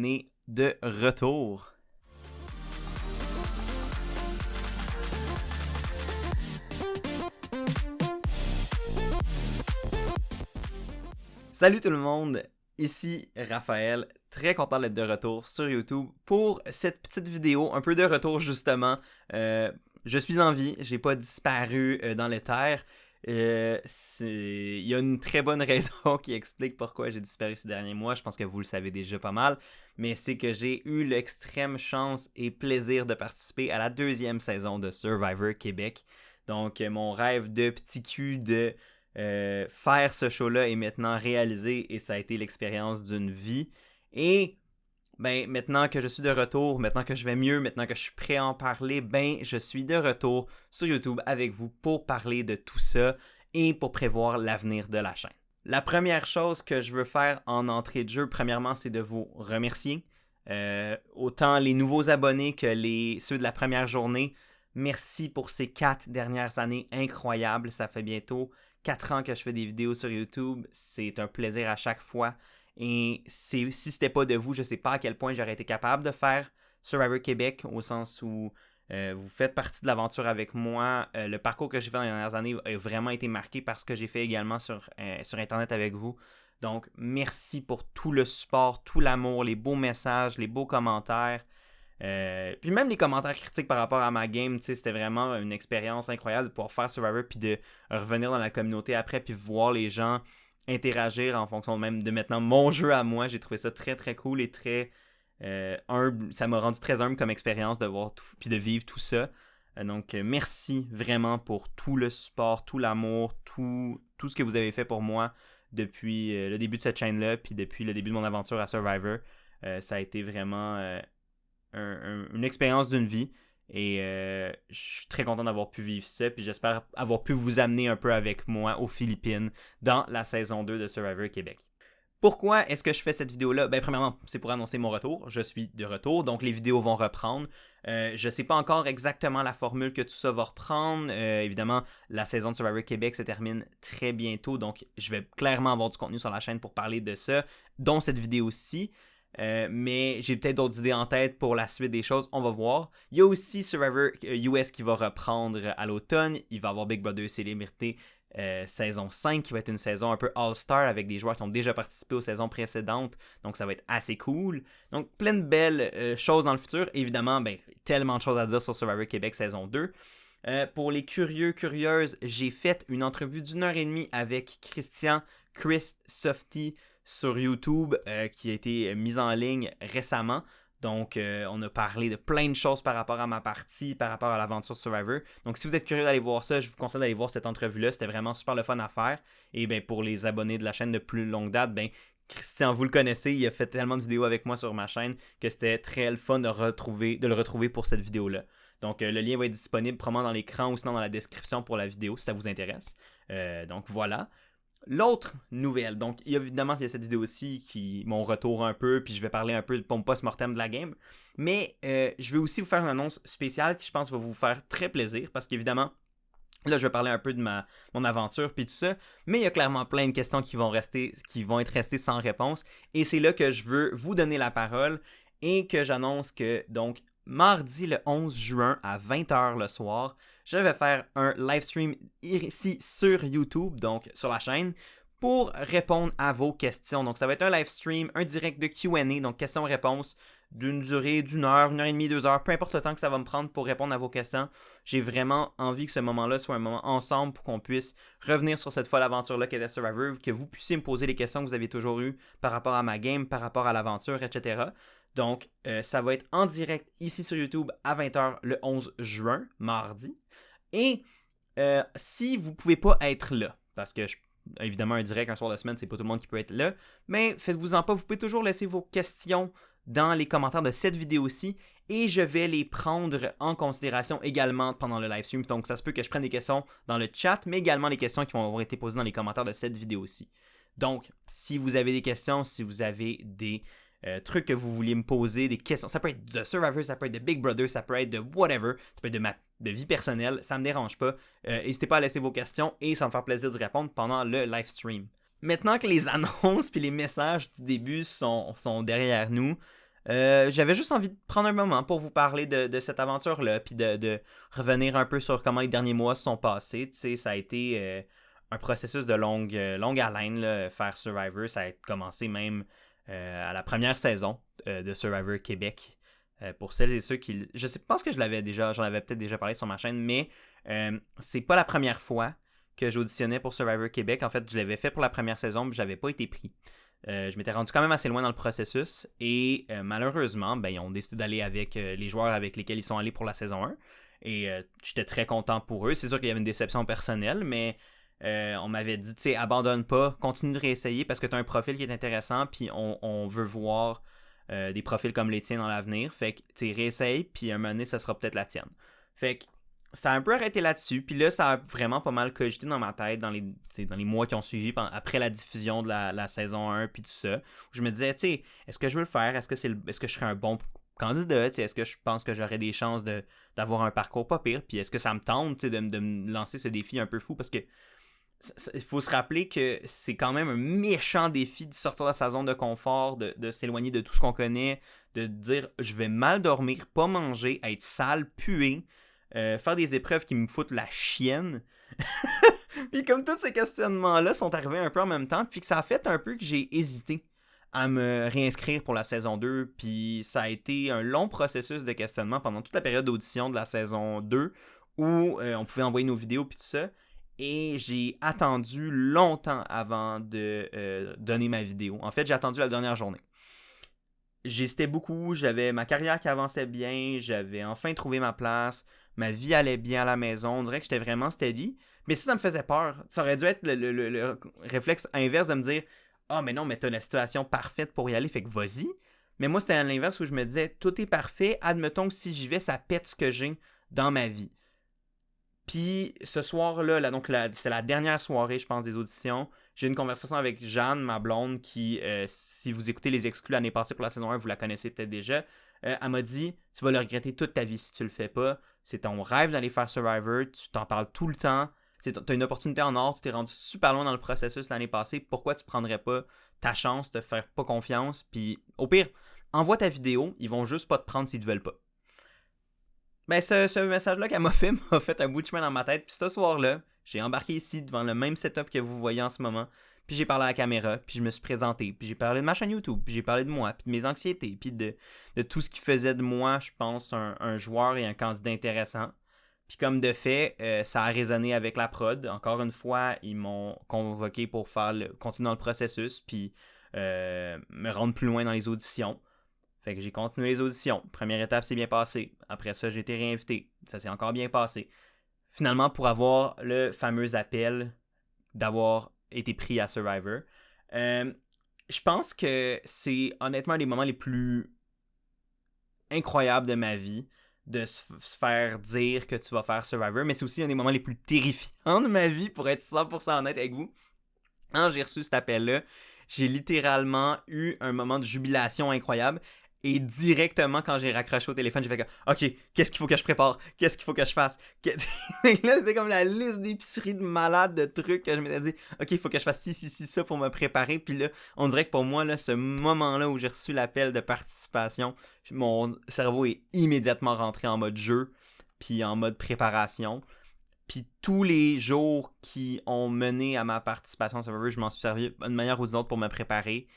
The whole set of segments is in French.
est de retour. Salut tout le monde, ici Raphaël, très content d'être de retour sur YouTube pour cette petite vidéo, un peu de retour justement. Je suis en vie, j'ai pas disparu dans l'éther. Il y a une très bonne raison qui explique pourquoi j'ai disparu ces derniers mois, je pense que vous le savez déjà pas mal, mais c'est que j'ai eu l'extrême chance et plaisir de participer à la 2e saison de Survivor Québec. Donc mon rêve de petit cul de faire ce show-là est maintenant réalisé et ça a été l'expérience d'une vie. Et maintenant que je suis de retour, maintenant que je vais mieux, maintenant que je suis prêt à en parler, je suis de retour sur YouTube avec vous pour parler de tout ça et pour prévoir l'avenir de la chaîne. La première chose que je veux faire en entrée de jeu, premièrement, c'est de vous remercier. Autant les nouveaux abonnés que ceux de la première journée. Merci pour ces 4 dernières années incroyables. Ça fait bientôt 4 ans que je fais des vidéos sur YouTube. C'est un plaisir à chaque fois. Et si c'était pas de vous, je sais pas à quel point j'aurais été capable de faire Survivor Québec, au sens où vous faites partie de l'aventure avec moi. Le parcours que j'ai fait dans les dernières années a vraiment été marqué par ce que j'ai fait également sur Internet avec vous. Donc, merci pour tout le support, tout l'amour, les beaux messages, les beaux commentaires. Puis même les commentaires critiques par rapport à ma game, c'était vraiment une expérience incroyable de pouvoir faire Survivor puis de revenir dans la communauté après puis voir les gens interagir en fonction même de maintenant mon jeu à moi. J'ai trouvé ça très très cool et très humble. Ça m'a rendu très humble comme expérience de voir tout, puis de vivre tout ça. Donc merci vraiment pour tout le support, tout l'amour, tout ce que vous avez fait pour moi depuis le début de cette chaîne-là puis depuis le début de mon aventure à Survivor. Ça a été vraiment une expérience d'une vie et je suis très content d'avoir pu vivre ça puis j'espère avoir pu vous amener un peu avec moi aux Philippines dans la saison 2 de Survivor Québec. Pourquoi est-ce que je fais cette vidéo-là? Premièrement, c'est pour annoncer mon retour. Je suis de retour, donc les vidéos vont reprendre. Je ne sais pas encore exactement la formule que tout ça va reprendre. Évidemment, la saison de Survivor Québec se termine très bientôt, donc je vais clairement avoir du contenu sur la chaîne pour parler de ça, dont cette vidéo-ci. Mais j'ai peut-être d'autres idées en tête pour la suite des choses, on va voir. Il y a aussi Survivor US qui va reprendre à l'automne. Il va y avoir Big Brother Célébrité saison 5 qui va être une saison un peu All-Star avec des joueurs qui ont déjà participé aux saisons précédentes. Donc ça va être assez cool. Donc plein de belles choses dans le futur. Évidemment, tellement de choses à dire sur Survivor Québec saison 2. Pour les curieux, curieuses, j'ai fait une entrevue d'1h30 avec Chris Softy sur YouTube qui a été mise en ligne récemment. Donc, on a parlé de plein de choses par rapport à ma partie, par rapport à l'aventure Survivor. Donc, si vous êtes curieux d'aller voir ça, je vous conseille d'aller voir cette entrevue-là. C'était vraiment super le fun à faire. Et pour les abonnés de la chaîne de plus longue date, Christian, vous le connaissez, il a fait tellement de vidéos avec moi sur ma chaîne que c'était très le fun de le retrouver pour cette vidéo-là. Donc, le lien va être disponible probablement dans l'écran ou sinon dans la description pour la vidéo si ça vous intéresse. Donc, voilà. L'autre nouvelle, donc évidemment il y a cette vidéo aussi qui mon retour un peu, puis je vais parler un peu de mon post-mortem de la game, mais je vais aussi vous faire une annonce spéciale qui je pense va vous faire très plaisir, parce qu'évidemment, là je vais parler un peu de mon aventure puis tout ça, mais il y a clairement plein de questions qui vont être restées sans réponse, et c'est là que je veux vous donner la parole, et que j'annonce que donc mardi le 11 juin à 20h le soir, je vais faire un live stream ici sur YouTube, donc sur la chaîne, pour répondre à vos questions. Donc ça va être un live stream, un direct de Q&A, donc questions-réponses, d'une durée d'1 heure, 1h30, 2 heures, peu importe le temps que ça va me prendre pour répondre à vos questions. J'ai vraiment envie que ce moment-là soit un moment ensemble pour qu'on puisse revenir sur cette folle aventure-là qu'était Survivor, que vous puissiez me poser les questions que vous avez toujours eues par rapport à ma game, par rapport à l'aventure, etc. Donc, ça va être en direct ici sur YouTube à 20h le 11 juin, mardi. Et si vous ne pouvez pas être là, parce que évidemment un direct un soir de semaine, c'est pas tout le monde qui peut être là, mais faites-vous-en pas, vous pouvez toujours laisser vos questions dans les commentaires de cette vidéo-ci et je vais les prendre en considération également pendant le live stream. Donc, ça se peut que je prenne des questions dans le chat, mais également les questions qui vont avoir été posées dans les commentaires de cette vidéo-ci. Donc, si vous avez des questions, si vous avez des trucs que vous vouliez me poser, des questions. Ça peut être de Survivor, ça peut être de Big Brother, ça peut être de whatever, ça peut être de vie personnelle, ça me dérange pas. N'hésitez pas à laisser vos questions et ça me faire plaisir de répondre pendant le live stream. Maintenant que les annonces puis les messages du début sont derrière nous, J'avais juste envie de prendre un moment pour vous parler de cette aventure-là, puis de revenir un peu sur comment les derniers mois se sont passés. Tu sais, ça a été un processus de longue haleine, là, faire Survivor. Ça a commencé même à la première saison de Survivor Québec. Pour celles et ceux qui... pense que j'en avais peut-être déjà parlé sur ma chaîne, mais c'est pas la première fois que j'auditionnais pour Survivor Québec. En fait, je l'avais fait pour la première saison, mais j'avais pas été pris. Je m'étais rendu quand même assez loin dans le processus et malheureusement, ben, ils ont décidé d'aller avec les joueurs avec lesquels ils sont allés pour la saison 1 et j'étais très content pour eux. C'est sûr qu'il y avait une déception personnelle, mais on m'avait dit, tu sais, abandonne pas, continue de réessayer parce que tu as un profil qui est intéressant puis on veut voir des profils comme les tiens dans l'avenir. Fait que, tu sais, réessaye puis un moment donné, ça sera peut-être la tienne. Fait que ça a un peu arrêté là-dessus. Puis là, ça a vraiment pas mal cogité dans ma tête dans les mois qui ont suivi, après la diffusion de la saison 1, puis tout ça. Où je me disais, tu sais, est-ce que je veux le faire? Est-ce que je serais un bon candidat? T'sais, est-ce que je pense que j'aurais des chances d'avoir un parcours pas pire? Puis est-ce que ça me tente de me lancer ce défi un peu fou? Parce que il faut se rappeler que c'est quand même un méchant défi de sortir de sa zone de confort, de s'éloigner de tout ce qu'on connaît, de dire je vais mal dormir, pas manger, être sale, puer, faire des épreuves qui me foutent la chienne. Puis comme tous ces questionnements-là sont arrivés un peu en même temps, puis que ça a fait un peu que j'ai hésité à me réinscrire pour la saison 2, puis ça a été un long processus de questionnement pendant toute la période d'audition de la saison 2, où on pouvait envoyer nos vidéos puis tout ça. Et j'ai attendu longtemps avant de donner ma vidéo. En fait, j'ai attendu la dernière journée. J'hésitais beaucoup, j'avais ma carrière qui avançait bien, j'avais enfin trouvé ma place, ma vie allait bien à la maison, on dirait que j'étais vraiment steady. Mais ça me faisait peur. Ça aurait dû être le réflexe inverse de me dire « Ah, mais non, mais t'as la situation parfaite pour y aller, fait que vas-y. » Mais moi, c'était à l'inverse où je me disais « Tout est parfait, admettons que si j'y vais, ça pète ce que j'ai dans ma vie. » Puis ce soir-là, donc c'est la dernière soirée, je pense, des auditions. J'ai eu une conversation avec Jeanne, ma blonde, qui, si vous écoutez les exclus l'année passée pour la saison 1, vous la connaissez peut-être déjà. Elle m'a dit, tu vas le regretter toute ta vie si tu le fais pas. C'est ton rêve d'aller faire Survivor, tu t'en parles tout le temps. Tu as une opportunité en or, tu t'es rendu super loin dans le processus l'année passée. Pourquoi tu prendrais pas ta chance, te faire pas confiance? Puis au pire, envoie ta vidéo, ils vont juste pas te prendre s'ils te veulent pas. Ben, ce message-là qu'elle m'a fait un bout de chemin dans ma tête. Puis ce soir-là, j'ai embarqué ici devant le même setup que vous voyez en ce moment. Puis j'ai parlé à la caméra, puis je me suis présenté, puis j'ai parlé de ma chaîne YouTube, puis j'ai parlé de moi, puis de mes anxiétés, puis de tout ce qui faisait de moi, je pense, un joueur et un candidat intéressant. Puis comme de fait, ça a résonné avec la prod. Encore une fois, ils m'ont convoqué pour continuer dans le processus, puis me rendre plus loin dans les auditions. Fait que j'ai continué les auditions. Première étape s'est bien passée. Après ça, j'ai été réinvité. Ça s'est encore bien passé. Finalement, pour avoir le fameux appel d'avoir été pris à Survivor, je pense que c'est honnêtement les moments les plus incroyables de ma vie de se faire dire que tu vas faire Survivor, mais c'est aussi un des moments les plus terrifiants de ma vie, pour être 100% honnête avec vous. Quand j'ai reçu cet appel-là, j'ai littéralement eu un moment de jubilation incroyable. Et directement, quand j'ai raccroché au téléphone, j'ai fait comme « Ok, qu'est-ce qu'il faut que je prépare? Qu'est-ce qu'il faut que je fasse? » Et là, c'était comme la liste d'épicerie de malades, de trucs que je m'étais dit « Ok, il faut que je fasse ci, ça pour me préparer. » Puis là, on dirait que pour moi, là, ce moment-là où j'ai reçu l'appel de participation, mon cerveau est immédiatement rentré en mode jeu, puis en mode préparation. Puis tous les jours qui ont mené à ma participation à Survivor, je m'en suis servi d'une manière ou d'une autre pour me préparer.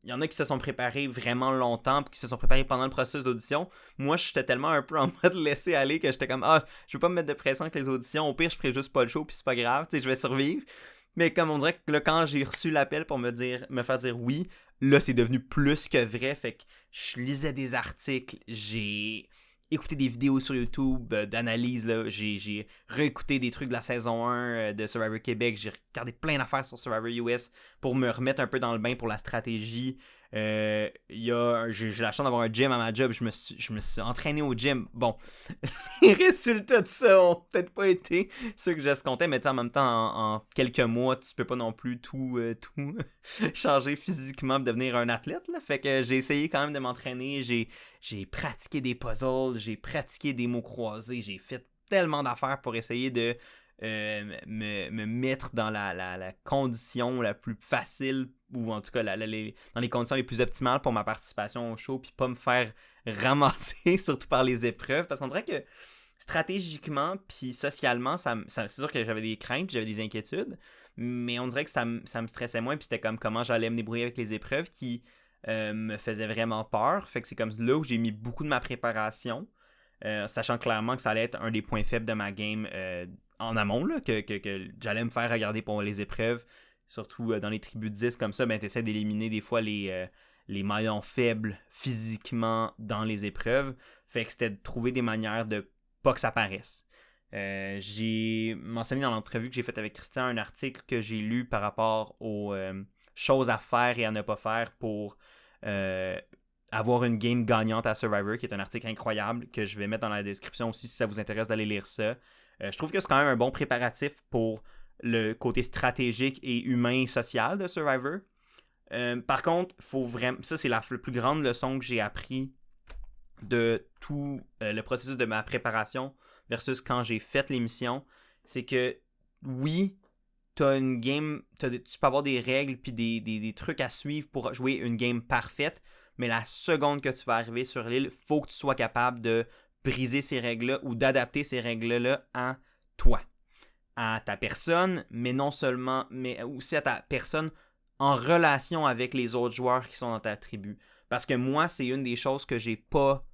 Il y en a qui se sont préparés vraiment longtemps puis qui se sont préparés pendant le processus d'audition. Moi, j'étais tellement un peu en mode laisser aller que j'étais comme je veux pas me mettre de pression avec les auditions. Au pire, je ferai juste pas le show puis c'est pas grave, tu sais, je vais survivre. Mais comme on dirait que là, quand j'ai reçu l'appel pour me faire dire oui, là, c'est devenu plus que vrai. Fait que je lisais des articles, j'ai écouté des vidéos sur YouTube d'analyse, là. J'ai réécouté des trucs de la saison 1 de Survivor Québec. J'ai regardé plein d'affaires sur Survivor US pour me remettre un peu dans le bain pour la stratégie. J'ai la chance d'avoir un gym à ma job. Je me suis entraîné au gym. Bon, les résultats de ça ont peut-être pas été ceux que j'escomptais, mais en même temps, en quelques mois, tu peux pas non plus tout changer physiquement et devenir un athlète, là. Fait que j'ai essayé quand même de m'entraîner. J'ai pratiqué des puzzles, j'ai pratiqué des mots croisés, j'ai fait tellement d'affaires pour essayer de me mettre dans la condition la plus facile, ou en tout cas dans les conditions les plus optimales pour ma participation au show, puis pas me faire ramasser, surtout par les épreuves, parce qu'on dirait que stratégiquement puis socialement, c'est sûr que j'avais des craintes, j'avais des inquiétudes, mais on dirait que ça me stressait moins, puis c'était comme comment j'allais me débrouiller avec les épreuves qui me faisaient vraiment peur. Fait que c'est comme là où j'ai mis beaucoup de ma préparation, sachant clairement que ça allait être un des points faibles de ma game en amont, là, que j'allais me faire regarder pour les épreuves, surtout dans les tribus de 10 comme ça, ben t'essaies d'éliminer des fois les maillons faibles physiquement dans les épreuves. Fait que c'était de trouver des manières de pas que ça paraisse. J'ai mentionné dans l'entrevue que j'ai faite avec Christian un article que j'ai lu par rapport aux choses à faire et à ne pas faire pour avoir une game gagnante à Survivor, qui est un article incroyable que je vais mettre dans la description aussi si ça vous intéresse d'aller lire ça. Je trouve que c'est quand même un bon préparatif pour le côté stratégique et humain et social de Survivor. Par contre, faut vraiment, ça c'est la plus grande leçon que j'ai appris de tout le processus de ma préparation versus quand j'ai fait l'émission, c'est que oui, t'as une game, tu peux avoir des règles puis des trucs à suivre pour jouer une game parfaite, mais la seconde que tu vas arriver sur l'île, faut que tu sois capable de briser ces règles-là ou d'adapter ces règles-là à toi, à ta personne, mais non seulement, mais aussi à ta personne en relation avec les autres joueurs qui sont dans ta tribu. Parce que moi, c'est une des choses que j'ai pas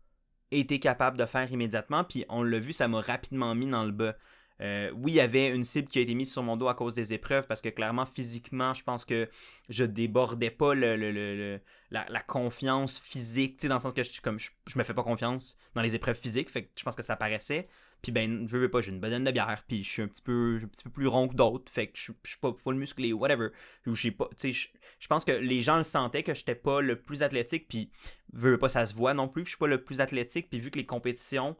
été capable de faire immédiatement, puis on l'a vu, ça m'a rapidement mis dans le bas. Oui, il y avait une cible qui a été mise sur mon dos à cause des épreuves, parce que clairement, physiquement, je pense que je débordais pas la confiance physique, tu sais, dans le sens que je me fais pas confiance dans les épreuves physiques, fait que je pense que ça paraissait. Puis ben, je veux pas, j'ai une bedaine de bière, puis je suis un petit peu plus rond que d'autres, fait que je suis pas full musclé, whatever. Je pense que les gens le sentaient que j'étais pas le plus athlétique, puis veux pas, ça se voit non plus que je suis pas le plus athlétique, puis vu que les compétitions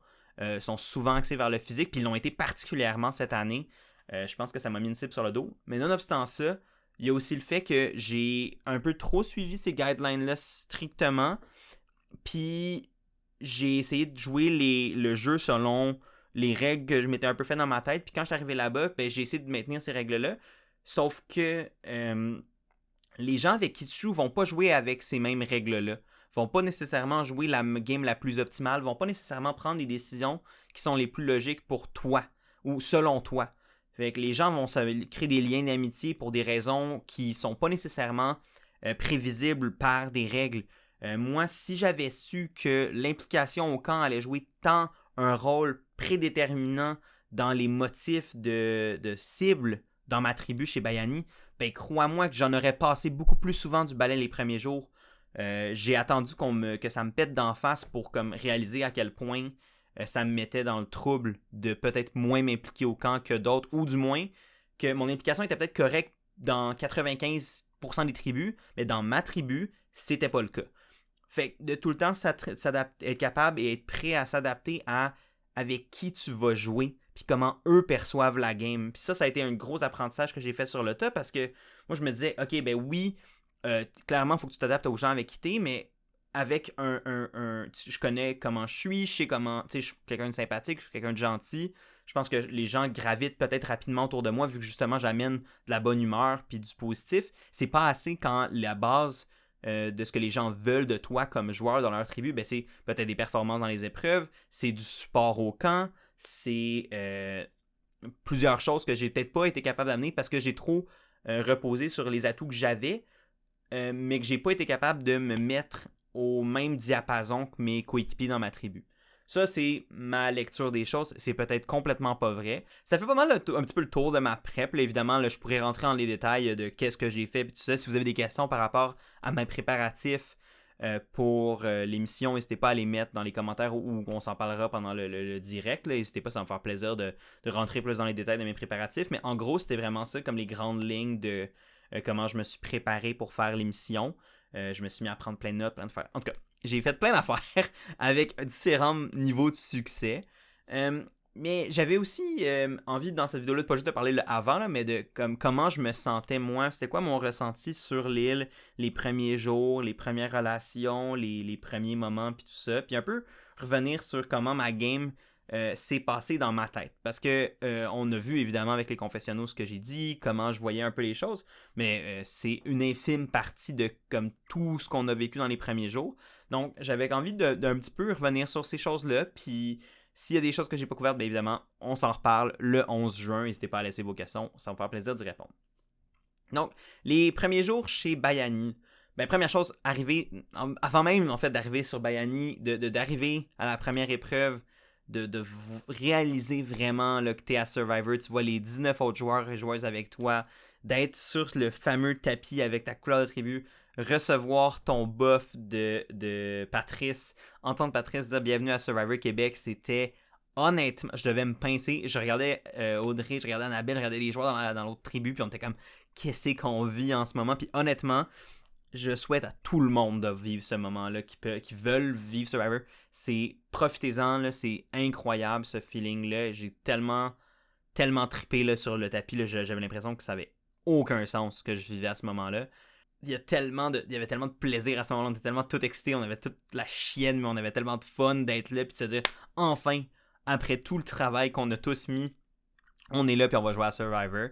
sont souvent axées vers le physique, puis ils l'ont été particulièrement cette année, je pense que ça m'a mis une cible sur le dos. Mais nonobstant ça, il y a aussi le fait que j'ai un peu trop suivi ces guidelines-là strictement, puis j'ai essayé de jouer le jeu selon les règles que je m'étais un peu fait dans ma tête, puis quand je suis arrivé là-bas, ben, j'ai essayé de maintenir ces règles-là, sauf que les gens avec qui tu joues vont pas jouer avec ces mêmes règles-là, vont pas nécessairement jouer la game la plus optimale, vont pas nécessairement prendre les décisions qui sont les plus logiques pour toi, ou selon toi. Fait que les gens vont créer des liens d'amitié pour des raisons qui sont pas nécessairement prévisibles par des règles. Moi, si j'avais su que l'implication au camp allait jouer tant un rôle prédéterminant dans les motifs de cible dans ma tribu chez Bayani, ben crois-moi que j'en aurais passé beaucoup plus souvent du balai les premiers jours. J'ai attendu que ça me pète d'en face pour comme réaliser à quel point ça me mettait dans le trouble de peut-être moins m'impliquer au camp que d'autres, ou du moins que mon implication était peut-être correcte dans 95% des tribus, mais dans ma tribu, c'était pas le cas. Fait que de tout le temps être capable et être prêt à s'adapter à avec qui tu vas jouer, puis comment eux perçoivent la game. Puis ça a été un gros apprentissage que j'ai fait sur le tas, parce que moi je me disais, ok, ben oui, clairement il faut que tu t'adaptes aux gens avec qui t'es, mais avec je connais comment je sais comment, tu sais, je suis quelqu'un de sympathique, je suis quelqu'un de gentil, je pense que les gens gravitent peut-être rapidement autour de moi, vu que justement j'amène de la bonne humeur puis du positif. C'est pas assez quand la base de ce que les gens veulent de toi comme joueur dans leur tribu, ben c'est peut-être des performances dans les épreuves, c'est du support au camp, c'est plusieurs choses que j'ai peut-être pas été capable d'amener parce que j'ai trop reposé sur les atouts que j'avais, mais que j'ai pas été capable de me mettre au même diapason que mes coéquipiers dans ma tribu. Ça, c'est ma lecture des choses. C'est peut-être complètement pas vrai. Ça fait pas mal un petit peu le tour de ma prep. Là, évidemment, là, je pourrais rentrer dans les détails de qu'est-ce que j'ai fait et tout ça. Si vous avez des questions par rapport à mes préparatifs pour l'émission, n'hésitez pas à les mettre dans les commentaires ou on s'en parlera pendant le direct. Là. N'hésitez pas, ça va me faire plaisir de rentrer plus dans les détails de mes préparatifs. Mais en gros, c'était vraiment ça, comme les grandes lignes de comment je me suis préparé pour faire l'émission. Je me suis mis à prendre plein de notes, plein de faire. En tout cas, j'ai fait plein d'affaires avec différents niveaux de succès. Mais j'avais aussi envie dans cette vidéo-là de pas juste de parler le avant, là, mais de comment je me sentais moi. C'était quoi mon ressenti sur l'île, les premiers jours, les premières relations, les premiers moments, puis tout ça. Puis un peu revenir sur comment ma game s'est passé dans ma tête. Parce que on a vu évidemment avec les confessionnaux ce que j'ai dit, comment je voyais un peu les choses, mais c'est une infime partie de comme tout ce qu'on a vécu dans les premiers jours. Donc j'avais envie d'un petit peu revenir sur ces choses-là, puis s'il y a des choses que j'ai pas couvertes, bien évidemment, on s'en reparle le 11 juin. N'hésitez pas à laisser vos questions, ça me fera plaisir d'y répondre. Donc, les premiers jours chez Bayani. Ben, première chose, avant même en fait d'arriver sur Bayani, d'arriver à la première épreuve, de réaliser vraiment là, que tu es à Survivor, tu vois les 19 autres joueurs et joueuses avec toi, d'être sur le fameux tapis avec ta couleur de tribu, recevoir ton buff de Patrice, entendre Patrice dire bienvenue à Survivor Québec, c'était honnêtement, je devais me pincer. Je regardais Audrey, je regardais Annabelle, je regardais les joueurs dans l'autre tribu, puis on était comme qu'est-ce qu'on vit en ce moment, puis honnêtement, je souhaite à tout le monde de vivre ce moment-là, qui veulent vivre Survivor. Profitez-en, là, c'est incroyable ce feeling-là. J'ai tellement trippé là, sur le tapis, là, j'avais l'impression que ça avait aucun sens ce que je vivais à ce moment-là. Il y avait tellement de plaisir à ce moment-là, on était tellement tout excités, on avait toute la chienne, mais on avait tellement de fun d'être là, puis de se dire, enfin, après tout le travail qu'on a tous mis, on est là, puis on va jouer à Survivor.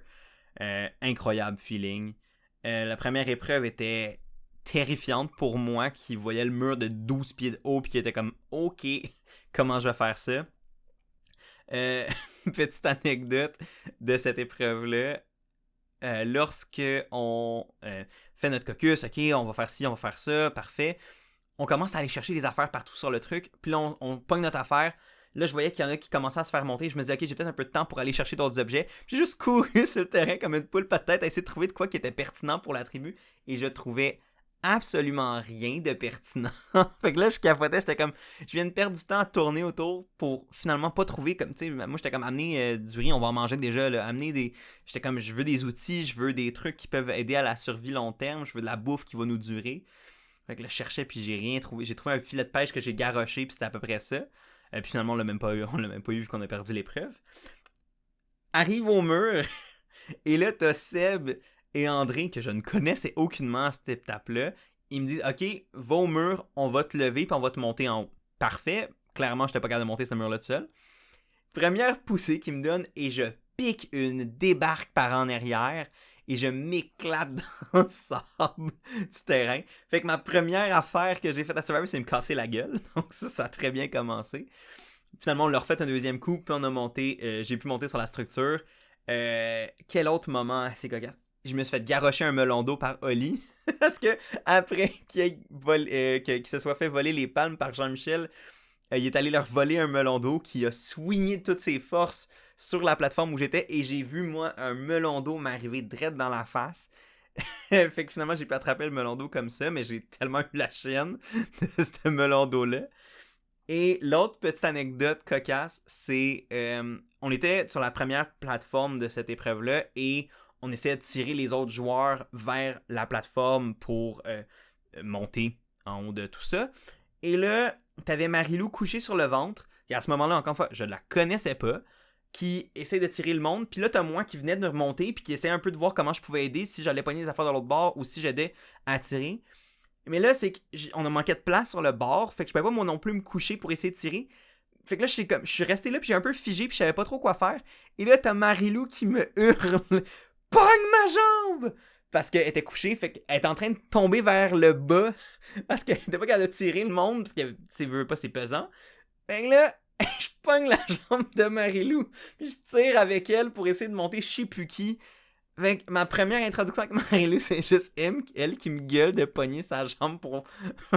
Incroyable feeling. La première épreuve était terrifiante pour moi qui voyait le mur de 12 pieds de haut puis qui était comme ok, comment je vais faire ça. Petite anecdote de cette épreuve-là. Lorsque on fait notre caucus, ok, on va faire ci, on va faire ça, parfait. On commence à aller chercher les affaires partout sur le truc, puis là on pogne notre affaire. Là, je voyais qu'il y en a qui commençaient à se faire monter. Je me disais, ok, j'ai peut-être un peu de temps pour aller chercher d'autres objets. J'ai juste couru sur le terrain comme une poule pas de tête à essayer de trouver de quoi qui était pertinent pour la tribu. Et je trouvais absolument rien de pertinent. Fait que là, je capotais. J'étais comme, je viens de perdre du temps à tourner autour pour finalement pas trouver comme, tu sais, moi, j'étais comme, amener du riz, on va en manger déjà. Là. J'étais comme, je veux des outils, je veux des trucs qui peuvent aider à la survie long terme. Je veux de la bouffe qui va nous durer. Fait que là, je cherchais, puis j'ai rien trouvé. J'ai trouvé un filet de pêche que j'ai garoché, puis c'était à peu près ça. Puis finalement, on l'a même pas eu vu qu'on a perdu l'épreuve. Arrive au mur, et là, t'as Seb et André, que je ne connaissais aucunement à cette étape-là. Ils me disent, ok, va au mur, on va te lever, puis on va te monter en haut. Parfait. Clairement, je n'étais pas capable de monter ce mur-là tout seul. Première poussée qu'ils me donnent, et je pique une débarque par en arrière, et je m'éclate dans le sable du terrain. Fait que ma première affaire que j'ai faite à Survivor, c'est me casser la gueule. Donc ça a très bien commencé. Finalement, on l'a refait un deuxième coup, puis on a monté, j'ai pu monter sur la structure. Quel autre moment assez cocasse. Je me suis fait garrocher un melon d'eau par Oli. Parce que après qu'il se soit fait voler les palmes par Jean-Michel, il est allé leur voler un melon d'eau qui a swingé toutes ses forces sur la plateforme où j'étais et j'ai vu, moi, un melon d'eau m'arriver direct dans la face. Fait que finalement, j'ai pu attraper le melon d'eau comme ça, mais j'ai tellement eu la chienne de ce melon d'eau-là. Et l'autre petite anecdote cocasse, c'est on était sur la première plateforme de cette épreuve-là et on essayait de tirer les autres joueurs vers la plateforme pour monter en haut de tout ça. Et là, t'avais Marilou couchée sur le ventre, et à ce moment-là, encore une fois, je ne la connaissais pas, qui essaie de tirer le monde, puis là, t'as moi qui venais de remonter, puis qui essayait un peu de voir comment je pouvais aider, si j'allais pogner les affaires de l'autre bord, ou si j'aidais à tirer. Mais là, c'est qu'on a manqué de place sur le bord, fait que je pouvais pas moi non plus me coucher pour essayer de tirer. Fait que là, je suis resté là, puis j'ai un peu figé, puis je savais pas trop quoi faire. Et là, t'as Marilou qui me hurle « Pogne ma jambe! » Parce qu'elle était couchée, fait qu'elle est en train de tomber vers le bas, parce qu'elle était pas capable de tirer le monde, parce que, si veut pas, c'est pesant. Fait que là, je pogne la jambe de Marilou, puis je tire avec elle pour essayer de monter je sais plus qui. Fait que ma première introduction avec Marilou, c'est juste elle qui me gueule de pogner sa jambe pour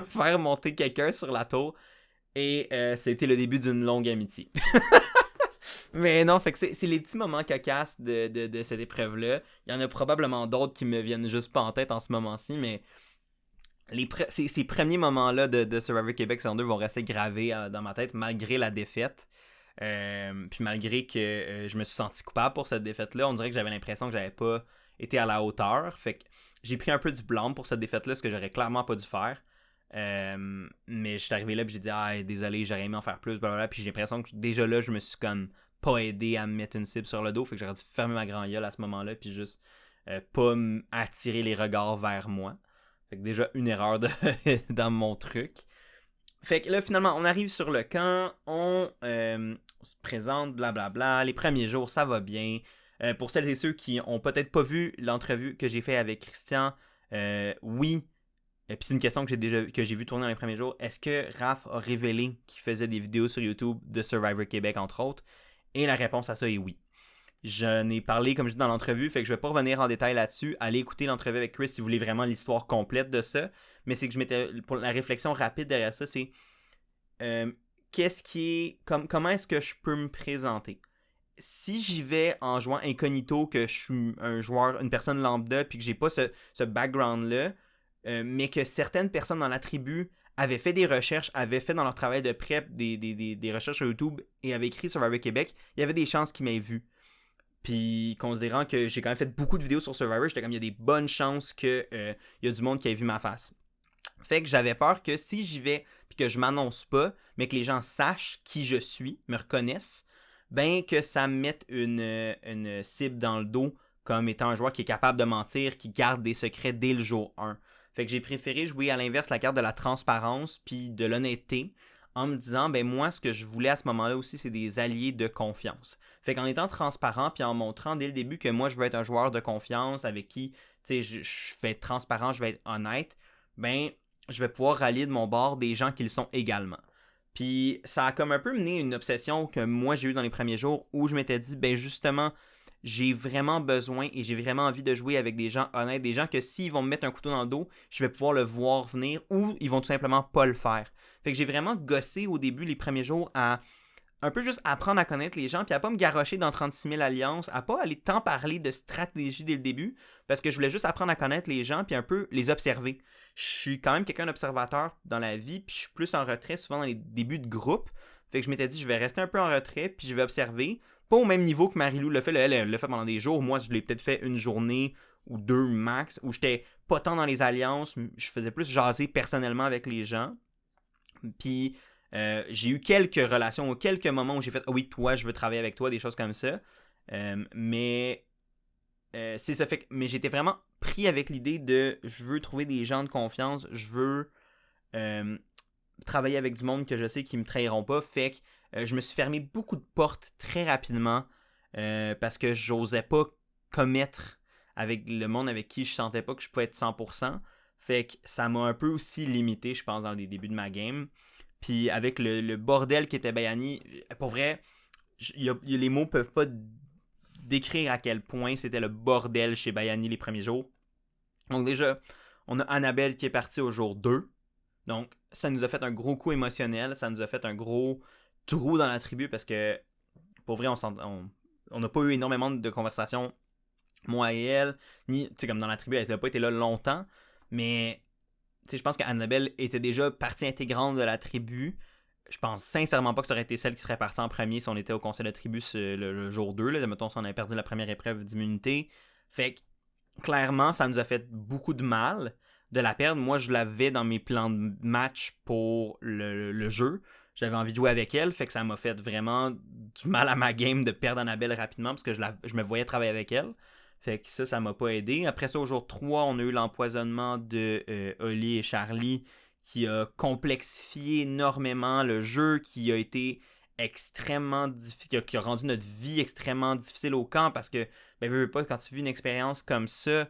faire monter quelqu'un sur la tour. Et c'était le début d'une longue amitié. Mais non, fait que c'est les petits moments cocasses de cette épreuve-là. Il y en a probablement d'autres qui me viennent juste pas en tête en ce moment-ci, mais ces premiers moments-là de Survivor Québec saison 2 vont rester gravés dans ma tête malgré la défaite. Puis malgré que je me suis senti coupable pour cette défaite-là, on dirait que j'avais l'impression que j'avais pas été à la hauteur. Fait que j'ai pris un peu du blâme pour cette défaite-là, ce que j'aurais clairement pas dû faire. Mais je suis arrivé là et j'ai dit désolé, j'aurais aimé en faire plus, blablabla. Puis j'ai l'impression que déjà là, je me suis comme pas aidé à me mettre une cible sur le dos. Fait que j'aurais dû fermer ma grand gueule à ce moment-là, puis juste pas attirer les regards vers moi. Fait que déjà une erreur dans mon truc. Fait que là, finalement, on arrive sur le camp, on se présente, blablabla. Les premiers jours, ça va bien. Pour celles et ceux qui ont peut-être pas vu l'entrevue que j'ai fait avec Christian, oui. Puis c'est une question que j'ai vu tourner dans les premiers jours. Est-ce que Raph a révélé qu'il faisait des vidéos sur YouTube de Survivor Québec, entre autres? Et la réponse à ça est oui. J'en ai parlé, comme je dis dans l'entrevue, fait que je vais pas revenir en détail là-dessus. Allez écouter l'entrevue avec Chris si vous voulez vraiment l'histoire complète de ça. Mais c'est que je m'étais. Pour la réflexion rapide derrière ça, c'est qu'est-ce qui est. Comment est-ce que je peux me présenter? Si j'y vais en jouant incognito, que je suis un joueur, une personne lambda, puis que j'ai pas ce background-là, mais que certaines personnes dans la tribu avaient fait des recherches, avaient fait dans leur travail de prep des recherches sur YouTube et avaient écrit Survivor Québec, il y avait des chances qu'ils m'aient vu. Puis, considérant que j'ai quand même fait beaucoup de vidéos sur Survivor, j'étais comme, il y a des bonnes chances qu'il y a du monde qui ait vu ma face. Fait que j'avais peur que si j'y vais, puis que je m'annonce pas, mais que les gens sachent qui je suis, me reconnaissent, ben que ça me mette une cible dans le dos comme étant un joueur qui est capable de mentir, qui garde des secrets dès le jour 1. Fait que j'ai préféré jouer à l'inverse la carte de la transparence puis de l'honnêteté en me disant, ben moi, ce que je voulais à ce moment-là aussi, c'est des alliés de confiance. Fait qu'en étant transparent puis en montrant dès le début que moi, je veux être un joueur de confiance avec qui, tu sais, je vais être transparent, je vais être honnête, ben je vais pouvoir rallier de mon bord des gens qui le sont également. Puis ça a comme un peu mené une obsession que moi j'ai eue dans les premiers jours où je m'étais dit, ben justement, j'ai vraiment besoin et j'ai vraiment envie de jouer avec des gens honnêtes, des gens que s'ils vont me mettre un couteau dans le dos, je vais pouvoir le voir venir ou ils vont tout simplement pas le faire. Fait que j'ai vraiment gossé au début, les premiers jours, à un peu juste apprendre à connaître les gens, puis à pas me garrocher dans 36 000 alliances, à pas aller tant parler de stratégie dès le début, parce que je voulais juste apprendre à connaître les gens, puis un peu les observer. Je suis quand même quelqu'un d'observateur dans la vie, puis je suis plus en retrait souvent dans les débuts de groupe. Fait que je m'étais dit, je vais rester un peu en retrait, puis je vais observer. Pas au même niveau que Marie-Lou l'a fait. Elle l'a fait pendant des jours. Moi, je l'ai peut-être fait une journée ou deux max, où j'étais pas tant dans les alliances, je faisais plus jaser personnellement avec les gens. Puis j'ai eu quelques relations ou quelques moments où j'ai fait « Ah oui, toi, je veux travailler avec toi », des choses comme ça. Mais c'est ça. Mais j'étais vraiment pris avec l'idée de « Je veux trouver des gens de confiance, je veux travailler avec du monde que je sais qui me trahiront pas ». Fait que je me suis fermé beaucoup de portes très rapidement parce que j'osais pas commettre avec le monde avec qui je sentais pas que je pouvais être 100%. Fait que ça m'a un peu aussi limité, je pense, dans les débuts de ma game. Puis avec le bordel qui était Bayani, pour vrai, les mots peuvent pas décrire à quel point c'était le bordel chez Bayani les premiers jours. Donc déjà, on a Annabelle qui est partie au jour 2. Donc ça nous a fait un gros coup émotionnel, ça nous a fait un gros trou dans la tribu parce que, pour vrai, on n'a pas eu énormément de conversations, moi et elle, ni, tu sais, comme dans la tribu, elle n'a pas été là longtemps, mais je pense qu'Annabelle était déjà partie intégrante de la tribu. Je pense sincèrement pas que ça aurait été celle qui serait partie en premier si on était au conseil de tribu le jour 2. Là. Mettons si on avait perdu la première épreuve d'immunité. Fait que, clairement, ça nous a fait beaucoup de mal de la perdre. Moi, je l'avais dans mes plans de match pour le jeu. J'avais envie de jouer avec elle. Fait que ça m'a fait vraiment du mal à ma game de perdre Annabelle rapidement parce que je me voyais travailler avec elle. Fait que ça m'a pas aidé. Après ça, au jour 3, on a eu l'empoisonnement de Oli et Charlie qui a complexifié énormément le jeu, qui a été extrêmement difficile, qui a rendu notre vie extrêmement difficile au camp parce que, ben, veux pas, quand tu vis une expérience comme ça,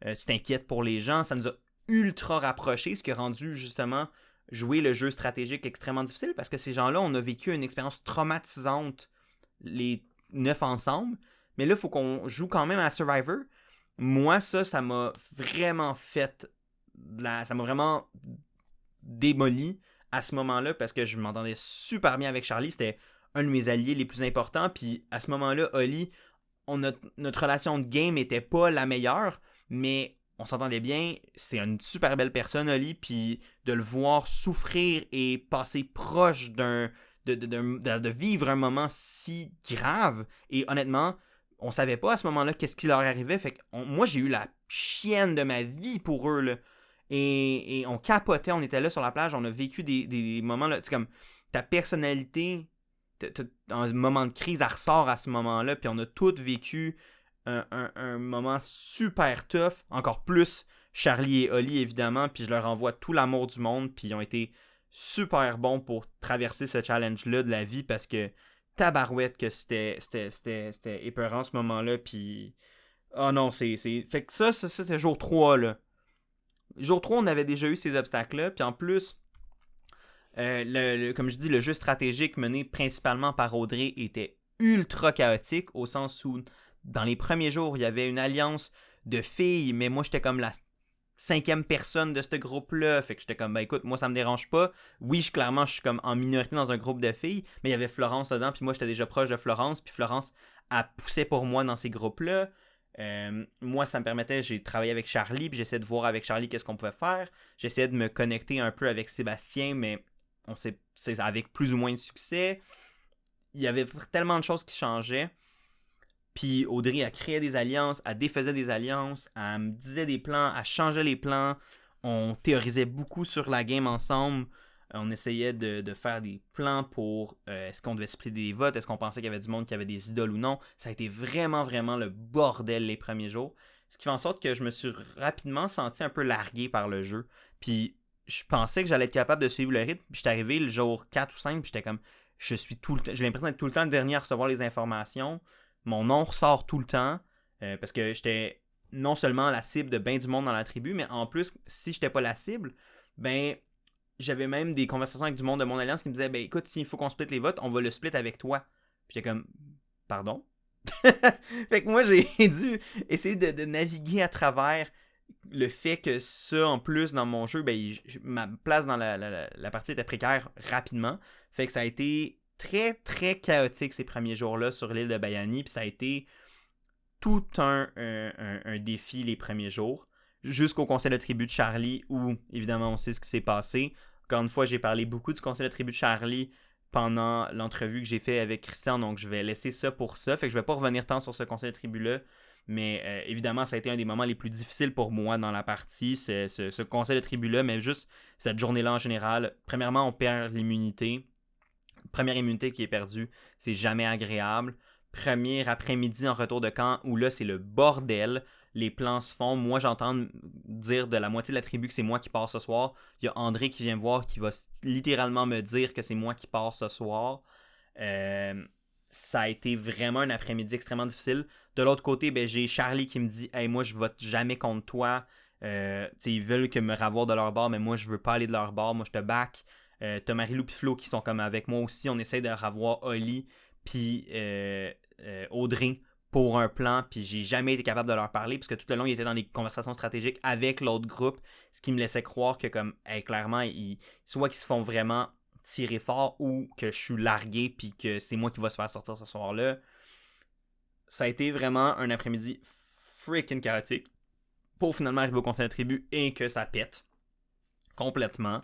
tu t'inquiètes pour les gens. Ça nous a ultra rapprochés, ce qui a rendu justement jouer le jeu stratégique extrêmement difficile parce que ces gens-là, on a vécu une expérience traumatisante les 9 ensemble. Mais là, il faut qu'on joue quand même à Survivor. Moi, ça m'a vraiment fait... ça m'a vraiment démoli à ce moment-là parce que je m'entendais super bien avec Charlie. C'était un de mes alliés les plus importants. Puis à ce moment-là, Oli, notre relation de game était pas la meilleure, mais on s'entendait bien. C'est une super belle personne, Oli. Puis de le voir souffrir et passer proche de vivre un moment si grave. Et honnêtement, on savait pas à ce moment-là qu'est-ce qui leur arrivait. Fait que moi, j'ai eu la chienne de ma vie pour eux, là. Et on capotait, on était là sur la plage, on a vécu des moments, là, tu sais, comme ta personnalité, dans un moment de crise, elle ressort à ce moment-là, puis on a tous vécu un moment super tough, encore plus Charlie et Oli, évidemment, puis je leur envoie tout l'amour du monde, puis ils ont été super bon pour traverser ce challenge-là de la vie parce que tabarouette que c'était épeurant ce moment-là. Puis, oh non, Fait que ça c'était jour 3, là. Jour 3, on avait déjà eu ces obstacles-là. Puis en plus, comme je dis, le jeu stratégique mené principalement par Audrey était ultra chaotique au sens où dans les premiers jours, il y avait une alliance de filles, mais moi j'étais comme la 5e personne de ce groupe-là. Fait que j'étais comme, ben écoute, moi ça me dérange pas. Oui, clairement, je suis comme en minorité dans un groupe de filles, mais il y avait Florence dedans, puis moi j'étais déjà proche de Florence, puis Florence, elle poussait pour moi dans ces groupes-là. Moi, ça me permettait, j'ai travaillé avec Charlie, puis j'essayais de voir avec Charlie qu'est-ce qu'on pouvait faire. J'essayais de me connecter un peu avec Sébastien, mais c'est avec plus ou moins de succès. Il y avait tellement de choses qui changeaient. Puis Audrey, elle créait des alliances, elle défaisait des alliances, elle me disait des plans, elle changeait les plans. On théorisait beaucoup sur la game ensemble. On essayait de faire des plans pour est-ce qu'on devait splitter des votes, est-ce qu'on pensait qu'il y avait du monde qui avait des idoles ou non. Ça a été vraiment, vraiment le bordel les premiers jours. Ce qui fait en sorte que je me suis rapidement senti un peu largué par le jeu. Puis je pensais que j'allais être capable de suivre le rythme. Puis j'étais arrivé le jour 4 ou 5, puis j'étais comme, j'ai l'impression d'être tout le temps le dernier à recevoir les informations. Mon nom ressort tout le temps parce que j'étais non seulement la cible de bien du monde dans la tribu, mais en plus, si j'étais pas la cible, ben j'avais même des conversations avec du monde de mon alliance qui me disaient ben écoute, s'il faut qu'on split les votes, on va le split avec toi. Puis j'étais comme pardon? Fait que moi j'ai dû essayer de naviguer à travers le fait que ça en plus dans mon jeu, ben ma place dans la partie était précaire rapidement. Fait que ça a été très très chaotique ces premiers jours-là sur l'île de Bayani, puis ça a été tout un défi les premiers jours, jusqu'au conseil de tribu de Charlie, où évidemment on sait ce qui s'est passé. Encore une fois, j'ai parlé beaucoup du conseil de tribu de Charlie pendant l'entrevue que j'ai fait avec Christian, donc je vais laisser ça pour ça, fait que je vais pas revenir tant sur ce conseil de tribu-là, mais évidemment ça a été un des moments les plus difficiles pour moi dans la partie, ce conseil de tribu-là, mais juste cette journée-là en général. Premièrement, on perd l'immunité. Première immunité qui est perdue, c'est jamais agréable. Premier après-midi en retour de camp où là c'est le bordel, les plans se font. Moi j'entends dire de la moitié de la tribu que c'est moi qui pars ce soir. Il y a André qui vient me voir qui va littéralement me dire que c'est moi qui pars ce soir. Ça a été vraiment un après-midi extrêmement difficile. De l'autre côté, ben, j'ai Charlie qui me dit hey, moi je vote jamais contre toi. Ils veulent que me ravoir de leur bord, mais moi je veux pas aller de leur bord, moi je te back. T'as Marie-Lou et Flo qui sont comme avec moi aussi. On essaie de revoir Oli puis Audrey pour un plan. Puis j'ai jamais été capable de leur parler parce que tout le long, ils étaient dans des conversations stratégiques avec l'autre groupe. Ce qui me laissait croire que comme clairement, soit qu'ils se font vraiment tirer fort ou que je suis largué puis que c'est moi qui va se faire sortir ce soir-là. Ça a été vraiment un après-midi freaking chaotique pour finalement arriver au conseil de tribu et que ça pète complètement.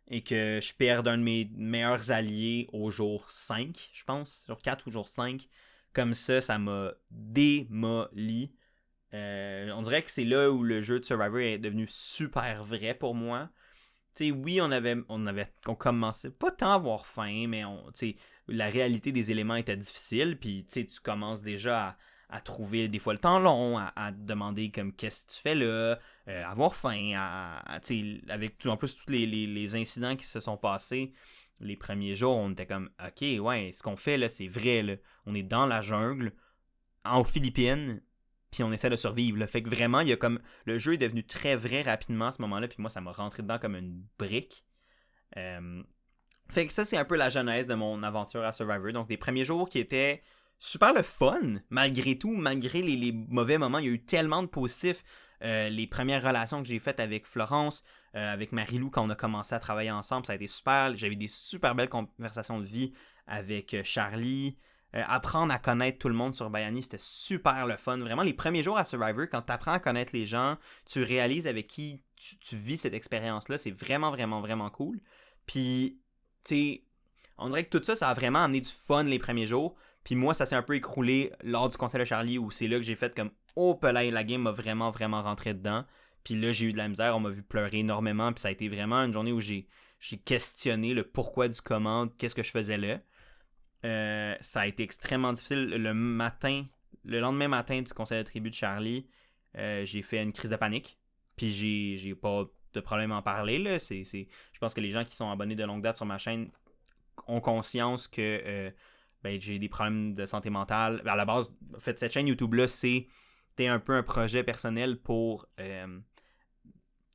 Et que je perde un de mes meilleurs alliés au jour 5, je pense, jour 4 ou jour 5. Comme ça m'a démoli. On dirait que c'est là où le jeu de Survivor est devenu super vrai pour moi. Tu sais, oui, on commençait pas tant à avoir faim, mais la réalité des éléments était difficile. Puis tu commences déjà à trouver des fois le temps long, à te demander comme qu'est-ce que tu fais là, avoir faim, avec en plus tous les incidents qui se sont passés les premiers jours, on était comme ok, ouais, ce qu'on fait là, c'est vrai, là. On est dans la jungle, aux Philippines, puis on essaie de survivre. Là. Fait que vraiment, il y a comme le jeu est devenu très vrai rapidement à ce moment-là, puis moi, ça m'a rentré dedans comme une brique. Fait que ça, c'est un peu la genèse de mon aventure à Survivor. Donc, des premiers jours qui étaient super le fun, malgré tout, malgré les mauvais moments. Il y a eu tellement de positifs. Les premières relations que j'ai faites avec Florence, avec Marie-Lou, quand on a commencé à travailler ensemble, ça a été super. J'avais des super belles conversations de vie avec Charlie. Apprendre à connaître tout le monde sur Bayani, c'était super le fun. Vraiment, les premiers jours à Survivor, quand tu apprends à connaître les gens, tu réalises avec qui tu vis cette expérience-là. C'est vraiment, vraiment, vraiment cool. Puis, tu sais, on dirait que tout ça, ça a vraiment amené du fun les premiers jours. Puis moi, ça s'est un peu écroulé lors du conseil de Charlie où c'est là que j'ai fait comme oh, là, la game m'a vraiment, vraiment rentré dedans. Puis là, j'ai eu de la misère, on m'a vu pleurer énormément. Puis ça a été vraiment une journée où j'ai questionné le pourquoi du comment, qu'est-ce que je faisais là. Ça a été extrêmement difficile. Le lendemain matin du conseil de tribu de Charlie, j'ai fait une crise de panique. Puis j'ai pas de problème à en parler. Là. Je pense que les gens qui sont abonnés de longue date sur ma chaîne ont conscience que j'ai des problèmes de santé mentale. À la base, en fait, cette chaîne YouTube-là, c'était un peu un projet personnel pour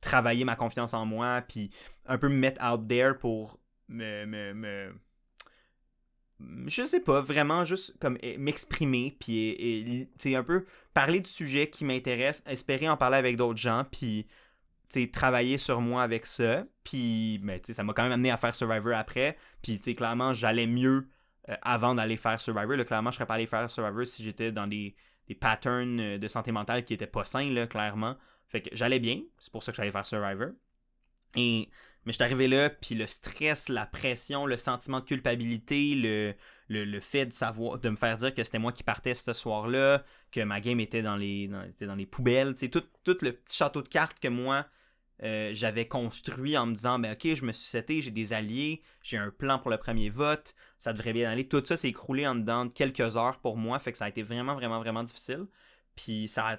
travailler ma confiance en moi, puis un peu me mettre out there pour je sais pas, vraiment juste comme m'exprimer, puis un peu parler du sujet qui m'intéresse, espérer en parler avec d'autres gens, puis travailler sur moi avec ça. Puis ça m'a quand même amené à faire Survivor après. Puis clairement, j'allais mieux avant d'aller faire Survivor. Là, clairement, je serais pas allé faire Survivor si j'étais dans des patterns de santé mentale qui étaient pas sains, là, clairement. Fait que j'allais bien, c'est pour ça que j'allais faire Survivor. Mais je suis arrivé là, puis le stress, la pression, le sentiment de culpabilité, le fait de me faire dire que c'était moi qui partais ce soir-là, que ma game était dans les poubelles, tout le petit château de cartes que moi j'avais construit en me disant, ben ok, je me suis seté, j'ai des alliés, j'ai un plan pour le premier vote, ça devrait bien aller. Tout ça s'est écroulé en dedans de quelques heures pour moi, fait que ça a été vraiment, vraiment, vraiment difficile. Puis ça a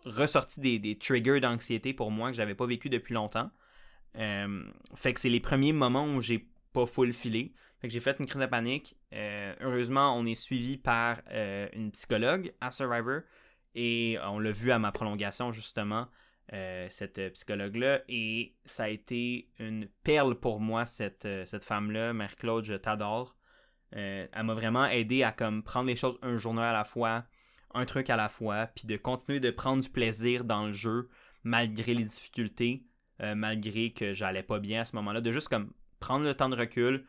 ressorti des triggers d'anxiété pour moi que j'avais pas vécu depuis longtemps. Fait que c'est les premiers moments où j'ai pas full filé. Fait que j'ai fait une crise de panique. Heureusement, on est suivi par une psychologue à Survivor. Et on l'a vu à ma prolongation, justement, cette psychologue-là. Et ça a été une perle pour moi, cette femme-là, Mère-Claude, je t'adore. Elle m'a vraiment aidé à comme prendre les choses un journal à la fois, un truc à la fois, puis de continuer de prendre du plaisir dans le jeu, malgré les difficultés. Malgré que j'allais pas bien à ce moment-là, de juste comme prendre le temps de recul,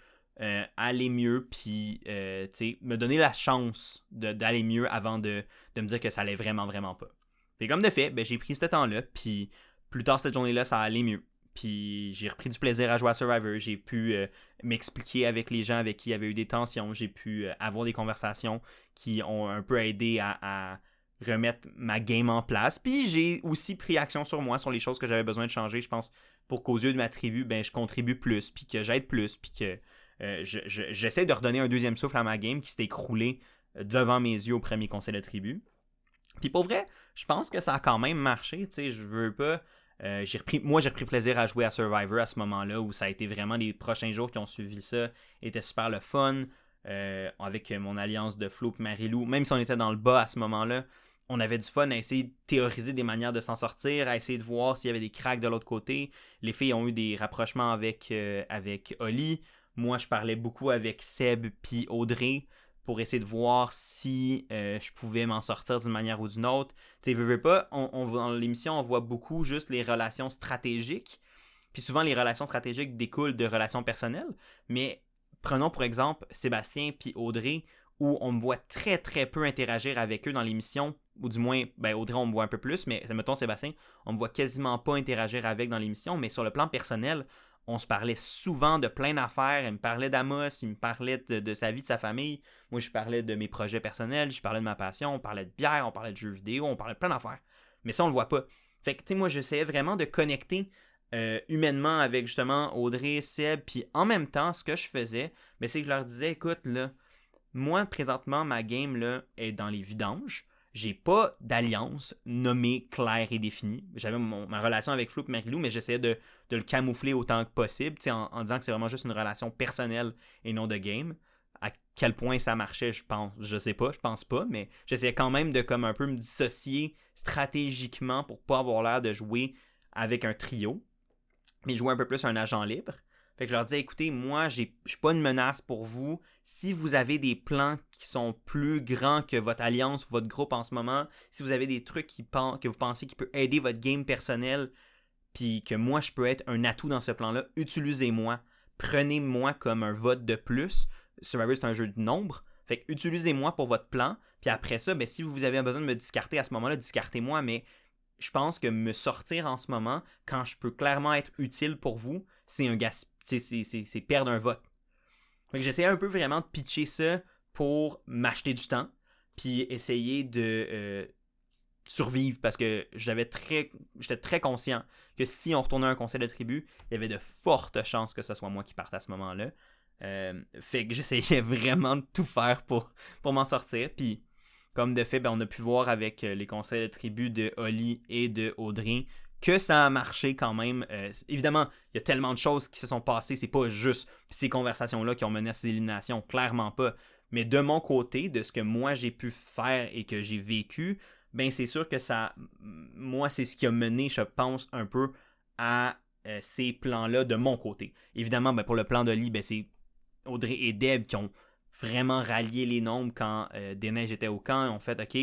aller mieux, puis me donner la chance d'aller mieux avant de me dire que ça allait vraiment, vraiment pas. Et comme de fait, j'ai pris ce temps-là, puis plus tard cette journée-là, ça allait mieux. Puis j'ai repris du plaisir à jouer à Survivor, j'ai pu m'expliquer avec les gens avec qui il y avait eu des tensions, j'ai pu avoir des conversations qui ont un peu aidé à remettre ma game en place. Puis j'ai aussi pris action sur moi, sur les choses que j'avais besoin de changer, je pense, pour qu'aux yeux de ma tribu, je contribue plus, puis que j'aide plus, puis que j'essaie de redonner un deuxième souffle à ma game qui s'est écroulé devant mes yeux au premier conseil de tribu. Puis pour vrai, je pense que ça a quand même marché, tu sais, je veux pas... j'ai repris plaisir à jouer à Survivor à ce moment-là, où ça a été vraiment les prochains jours qui ont suivi ça, étaient super le fun, avec mon alliance de Flo et Marilou, même si on était dans le bas à ce moment-là, on avait du fun à essayer de théoriser des manières de s'en sortir, à essayer de voir s'il y avait des cracks de l'autre côté. Les filles ont eu des rapprochements avec Oli. Moi, je parlais beaucoup avec Seb puis Audrey pour essayer de voir si je pouvais m'en sortir d'une manière ou d'une autre. Tu sais, veux pas, dans l'émission, on voit beaucoup juste les relations stratégiques. Puis souvent, les relations stratégiques découlent de relations personnelles. Mais prenons pour exemple Sébastien puis Audrey, où on me voit très très peu interagir avec eux dans l'émission, ou du moins, Audrey on me voit un peu plus, mais mettons Sébastien, on me voit quasiment pas interagir avec dans l'émission, mais sur le plan personnel, on se parlait souvent de plein d'affaires, il me parlait d'Amos, il me parlait de sa vie, de sa famille, moi je parlais de mes projets personnels, je parlais de ma passion, on parlait de bière, on parlait de jeux vidéo, on parlait de plein d'affaires, mais ça on le voit pas. Fait que tu sais, moi j'essayais vraiment de connecter humainement avec justement Audrey, Seb, puis en même temps, ce que je faisais, c'est que je leur disais, écoute là, moi, présentement, ma game là, est dans les vidanges. J'ai pas d'alliance nommée, claire et définie. J'avais ma relation avec Flo et Marilou, mais j'essayais de le camoufler autant que possible, en disant que c'est vraiment juste une relation personnelle et non de game. À quel point ça marchait, je pense pas, mais j'essayais quand même de comme un peu me dissocier stratégiquement pour pas avoir l'air de jouer avec un trio, mais jouer un peu plus un agent libre. Fait que je leur disais, écoutez, moi, je suis pas une menace pour vous. Si vous avez des plans qui sont plus grands que votre alliance ou votre groupe en ce moment, si vous avez des trucs que vous pensez qui peut aider votre game personnel, puis que moi, je peux être un atout dans ce plan-là, utilisez-moi. Prenez-moi comme un vote de plus. Survivor, c'est un jeu de nombre. Fait que utilisez-moi pour votre plan. Puis après ça, si vous avez besoin de me discarter à ce moment-là, discartez-moi, mais je pense que me sortir en ce moment, quand je peux clairement être utile pour vous, c'est un c'est perdre un vote. Donc j'essayais un peu vraiment de pitcher ça pour m'acheter du temps, puis essayer de survivre, parce que j'étais très conscient que si on retournait à un conseil de tribu, il y avait de fortes chances que ce soit moi qui parte à ce moment-là. Fait que j'essayais vraiment de tout faire pour m'en sortir, puis comme de fait, on a pu voir avec les conseils de tribu de Oli et de Audrey que ça a marché quand même. Évidemment, il y a tellement de choses qui se sont passées, c'est pas juste ces conversations-là qui ont mené à ces éliminations, clairement pas. Mais de mon côté, de ce que moi j'ai pu faire et que j'ai vécu, ben c'est sûr que moi c'est ce qui a mené, je pense, un peu à ces plans-là de mon côté. Évidemment, ben, pour le plan d'Oli, ben, c'est Audrey et Deb qui ont vraiment rallié les nombres quand Des-Neiges était au camp. Ils ont fait, OK,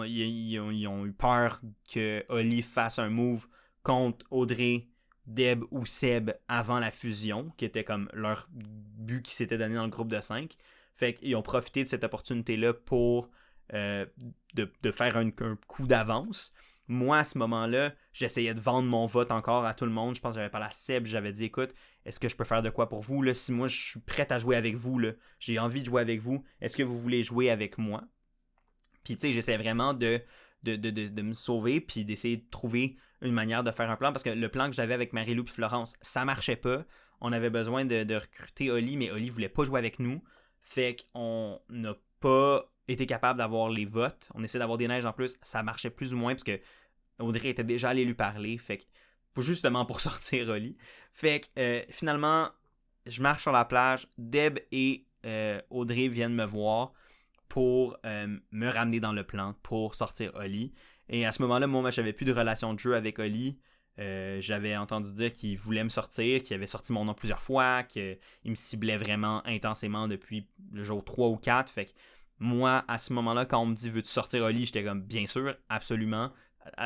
ils ont eu peur que Oli fasse un move contre Audrey, Deb ou Seb avant la fusion, qui était comme leur but qui s'était donné dans le groupe de 5. Fait qu'ils ont profité de cette opportunité-là pour de faire un coup d'avance. Moi, à ce moment-là, j'essayais de vendre mon vote encore à tout le monde. Je pense que j'avais parlé à Seb, j'avais dit, écoute, est-ce que je peux faire de quoi pour vous? Là? Si moi, je suis prêt à jouer avec vous, là, j'ai envie de jouer avec vous, est-ce que vous voulez jouer avec moi? Puis, tu sais, j'essaie vraiment de me sauver, puis d'essayer de trouver une manière de faire un plan, parce que le plan que j'avais avec Marie-Lou et Florence, ça marchait pas. On avait besoin de recruter Oli, mais Oli voulait pas jouer avec nous. Fait qu'on n'a pas été capable d'avoir les votes. On essaie d'avoir des neiges en plus, ça marchait plus ou moins, parce que Audrey était déjà allée lui parler, fait que justement pour sortir Oli. Fait que finalement, je marche sur la plage, Deb et Audrey viennent me voir pour me ramener dans le plan pour sortir Oli. Et à ce moment-là, moi, j'avais plus de relation de jeu avec Oli. J'avais entendu dire qu'il voulait me sortir, qu'il avait sorti mon nom plusieurs fois, qu'il me ciblait vraiment intensément depuis le jour 3 ou 4. Fait que moi, à ce moment-là, quand on me dit « Veux-tu sortir Oli ?» J'étais comme « Bien sûr, absolument. »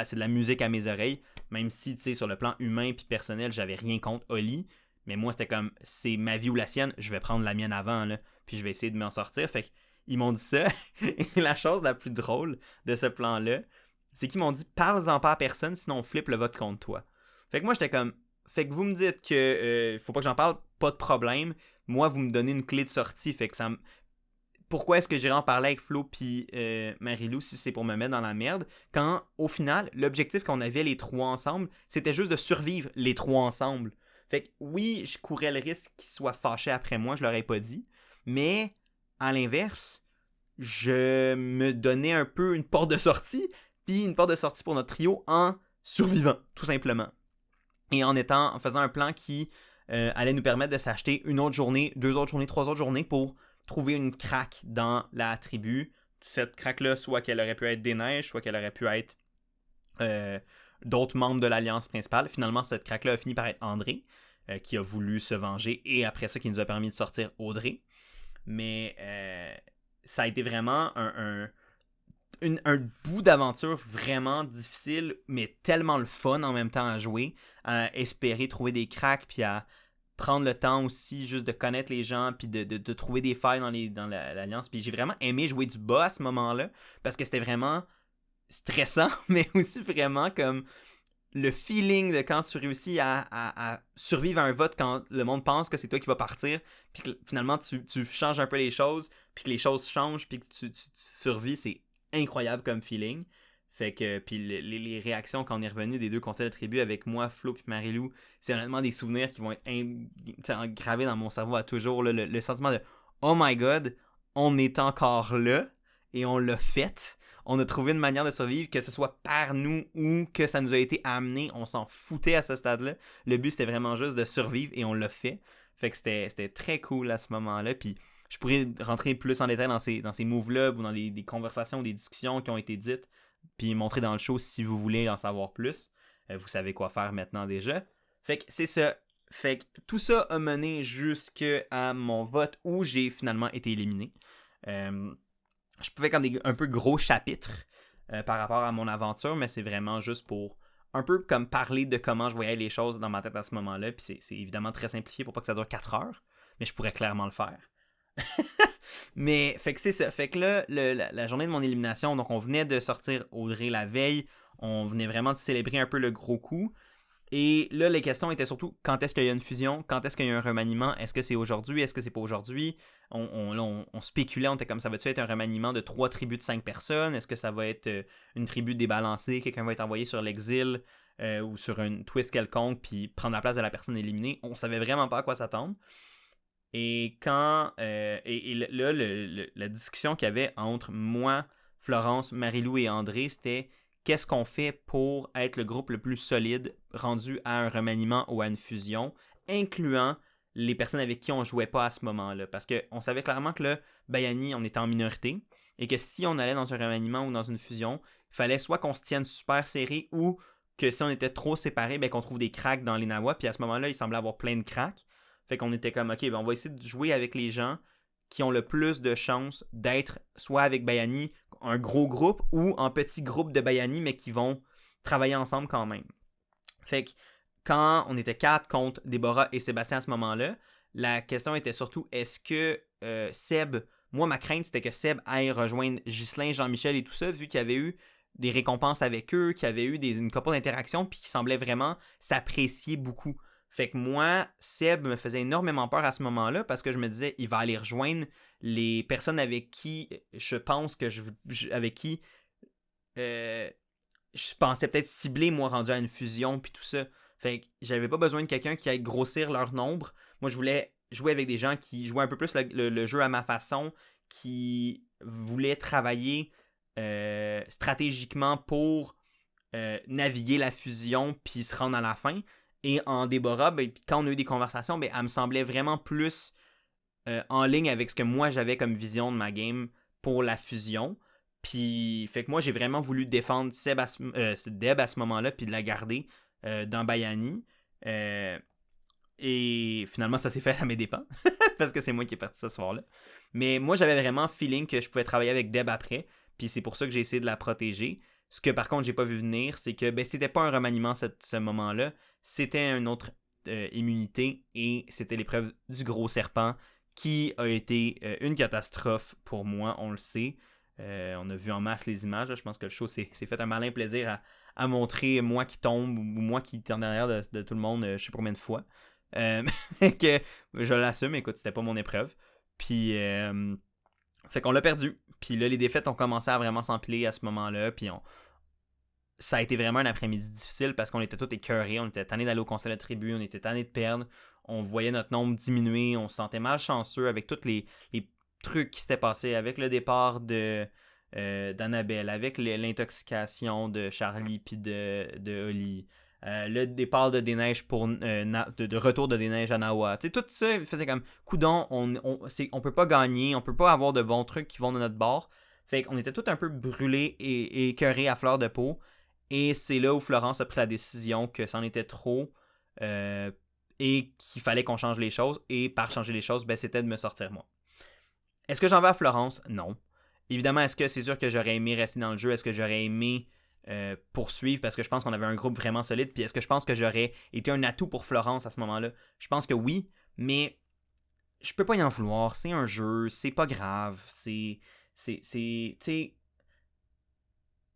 C'est de la musique à mes oreilles. Même si, tu sais, sur le plan humain et personnel, j'avais rien contre Oli. Mais moi, c'était comme « C'est ma vie ou la sienne, je vais prendre la mienne avant, là. Puis je vais essayer de m'en sortir. » Fait que ils m'ont dit ça. Et la chose la plus drôle de ce plan-là, c'est qu'ils m'ont dit « Parle-en pas à personne, sinon on flippe le vote contre toi. » Fait que moi, j'étais comme « Fait que vous me dites que faut pas que j'en parle, pas de problème. Moi, vous me donnez une clé de sortie. Fait que ça me... Pourquoi est-ce que j'irai en parler avec Flo puis Marie-Lou si c'est pour me mettre dans la merde, quand, au final, l'objectif qu'on avait les trois ensemble, c'était juste de survivre les trois ensemble. Fait que oui, je courais le risque qu'ils soient fâchés après moi, je leur ai pas dit, mais à l'inverse, je me donnais un peu une porte de sortie, puis une porte de sortie pour notre trio en survivant, tout simplement. Et en faisant un plan qui allait nous permettre de s'acheter une autre journée, 2 autres journées, 3 autres journées pour trouver une craque dans la tribu. Cette craque-là, soit qu'elle aurait pu être des neiges, soit qu'elle aurait pu être d'autres membres de l'alliance principale. Finalement, cette craque-là a fini par être André, qui a voulu se venger, et après ça, qui nous a permis de sortir Audrey. Mais ça a été vraiment un bout d'aventure vraiment difficile, mais tellement le fun en même temps à jouer, à espérer trouver des cracks, puis à prendre le temps aussi juste de connaître les gens, puis de trouver des failles dans l'alliance. Puis j'ai vraiment aimé jouer du bas à ce moment-là, parce que c'était vraiment stressant, mais aussi vraiment comme le feeling de quand tu réussis à survivre à un vote quand le monde pense que c'est toi qui vas partir, puis que finalement tu changes un peu les choses, puis que les choses changent, puis que tu survis, c'est incroyable comme feeling. Fait que, puis les réactions quand on est revenu des 2 conseils de tribu avec moi, Flo et Marie-Lou, c'est honnêtement des souvenirs qui vont être gravés dans mon cerveau à toujours. Là, le sentiment de « Oh my God, on est encore là et on l'a fait. On a trouvé une manière de survivre, que ce soit par nous ou que ça nous a été amené. On s'en foutait à ce stade-là. Le but, c'était vraiment juste de survivre et on l'a fait. Fait que c'était très cool à ce moment-là. Puis je pourrais rentrer plus en détail dans ces moves-là ou dans des conversations, des discussions qui ont été dites, puis montrer dans le show si vous voulez en savoir plus. Vous savez quoi faire maintenant déjà. Fait que c'est ça. Fait que tout ça a mené jusqu'à mon vote où j'ai finalement été éliminé. Je pouvais comme un peu gros chapitres par rapport à mon aventure, mais c'est vraiment juste pour un peu comme parler de comment je voyais les choses dans ma tête à ce moment-là. Puis c'est évidemment très simplifié pour pas que ça dure 4 heures, mais je pourrais clairement le faire. Mais fait que c'est ça. Fait que là, la journée de mon élimination, donc on venait de sortir Audrey la veille, on venait vraiment de célébrer un peu le gros coup. Et là, les questions étaient surtout quand est-ce qu'il y a une fusion, quand est-ce qu'il y a un remaniement, est-ce que c'est aujourd'hui, est-ce que c'est pas aujourd'hui. On spéculait, on était comme ça va-tu être un remaniement de 3 tribus de 5 personnes, est-ce que ça va être une tribu débalancée, quelqu'un va être envoyé sur l'exil ou sur une twist quelconque puis prendre la place de la personne éliminée. On savait vraiment pas à quoi s'attendre. Et quand la discussion qu'il y avait entre moi, Florence, Marie-Lou et André, c'était qu'est-ce qu'on fait pour être le groupe le plus solide rendu à un remaniement ou à une fusion, incluant les personnes avec qui on jouait pas à ce moment-là. Parce qu'on savait clairement que là, Bayani, on était en minorité, et que si on allait dans un remaniement ou dans une fusion, il fallait soit qu'on se tienne super serré ou que si on était trop séparés, ben qu'on trouve des cracks dans les Nawa. Puis à ce moment-là, il semblait avoir plein de cracks. Fait qu'on était comme, ok, ben on va essayer de jouer avec les gens qui ont le plus de chances d'être soit avec Bayani, un gros groupe, ou en petit groupe de Bayani, mais qui vont travailler ensemble quand même. Fait que quand on était 4 contre Déborah et Sébastien à ce moment-là, la question était surtout, est-ce que Seb... Moi, ma crainte, c'était que Seb aille rejoindre Ghislain, Jean-Michel et tout ça, vu qu'il y avait eu des récompenses avec eux, qu'il y avait eu une couple d'interactions, puis qu'il semblait vraiment s'apprécier beaucoup. Fait que moi, Seb me faisait énormément peur à ce moment-là, parce que je me disais, il va aller rejoindre les personnes avec qui je pense que avec qui je pensais peut-être cibler, moi, rendu à une fusion, puis tout ça. Fait que j'avais pas besoin de quelqu'un qui aille grossir leur nombre. Moi, je voulais jouer avec des gens qui jouaient un peu plus le jeu à ma façon, qui voulaient travailler stratégiquement pour naviguer la fusion puis se rendre à la fin. Et en Déborah, ben, quand on a eu des conversations, ben, elle me semblait vraiment plus en ligne avec ce que moi j'avais comme vision de ma game pour la fusion. Puis, fait que moi j'ai vraiment voulu défendre Deb à ce moment-là puis de la garder dans Bayani. Et finalement, ça s'est fait à mes dépens. Parce que c'est moi qui est parti ce soir-là. Mais moi, j'avais vraiment feeling que je pouvais travailler avec Deb après. Puis c'est pour ça que j'ai essayé de la protéger. Ce que par contre, j'ai pas vu venir, c'est que c'était pas un remaniement ce moment-là. C'était une autre immunité. Et c'était l'épreuve du gros serpent qui a été une catastrophe pour moi, on le sait. On a vu en masse les images. Là. Je pense que le show s'est fait un malin plaisir à montrer moi qui tombe ou moi qui est en derrière de tout le monde, je sais pas combien de fois. Que je l'assume, écoute, c'était pas mon épreuve. Puis, fait qu'on l'a perdu. Puis là, les défaites ont commencé à vraiment s'empiler à ce moment-là. Puis ça a été vraiment un après-midi difficile parce qu'on était tous écœurés. On était tannés d'aller au conseil de tribu. On était tannés de perdre. On voyait notre nombre diminuer. On se sentait malchanceux avec tous les trucs qui s'étaient passés. Avec le départ d'Annabelle. Avec l'intoxication de Charlie puis de Oli. Le départ de Des-Neiges pour de retour de Des-Neiges à Nawa. Tu sais, tout ça faisait comme coudon, on peut pas gagner, on peut pas avoir de bons trucs qui vont de notre bord. Fait qu'on était tous un peu brûlés et écœurés à fleur de peau. Et c'est là où Florence a pris la décision que c'en était trop et qu'il fallait qu'on change les choses. Et par changer les choses, ben, c'était de me sortir moi. Est-ce que j'en veux à Florence? Non. Évidemment, est-ce que c'est sûr que j'aurais aimé rester dans le jeu? Est-ce que j'aurais aimé poursuivre parce que je pense qu'on avait un groupe vraiment solide? Puis est-ce que je pense que j'aurais été un atout pour Florence à ce moment-là? Je pense que oui, mais je peux pas y en vouloir. C'est un jeu, c'est pas grave. Tu sais,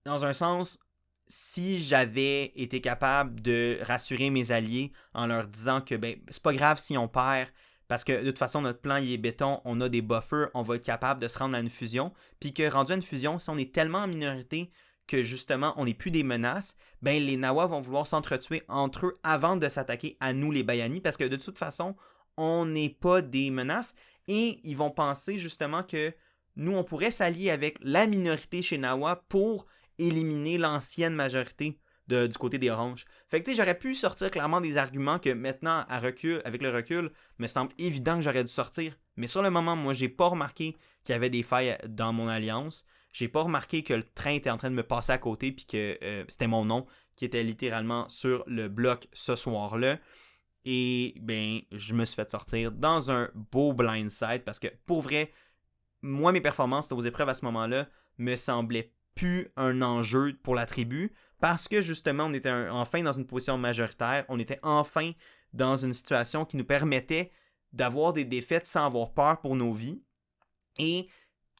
dans un sens, si j'avais été capable de rassurer mes alliés en leur disant que ben c'est pas grave si on perd, parce que de toute façon notre plan il est béton, on a des buffers, on va être capable de se rendre à une fusion, puis que rendu à une fusion, si on est tellement en minorité que justement on n'est plus des menaces, ben les Nawa vont vouloir s'entretuer entre eux avant de s'attaquer à nous les Bayani, parce que de toute façon on n'est pas des menaces, et ils vont penser justement que nous on pourrait s'allier avec la minorité chez Nawa pour éliminer l'ancienne majorité du côté des Oranges. Fait que tu sais, j'aurais pu sortir clairement des arguments que maintenant, avec le recul, me semble évident que j'aurais dû sortir. Mais sur le moment, moi, j'ai pas remarqué qu'il y avait des failles dans mon alliance. J'ai pas remarqué que le train était en train de me passer à côté puis que c'était mon nom qui était littéralement sur le bloc ce soir-là. Et ben, je me suis fait sortir dans un beau blindside parce que pour vrai, moi, mes performances aux épreuves à ce moment-là me semblaient plus un enjeu pour la tribu parce que justement on était enfin dans une position majoritaire, on était enfin dans une situation qui nous permettait d'avoir des défaites sans avoir peur pour nos vies et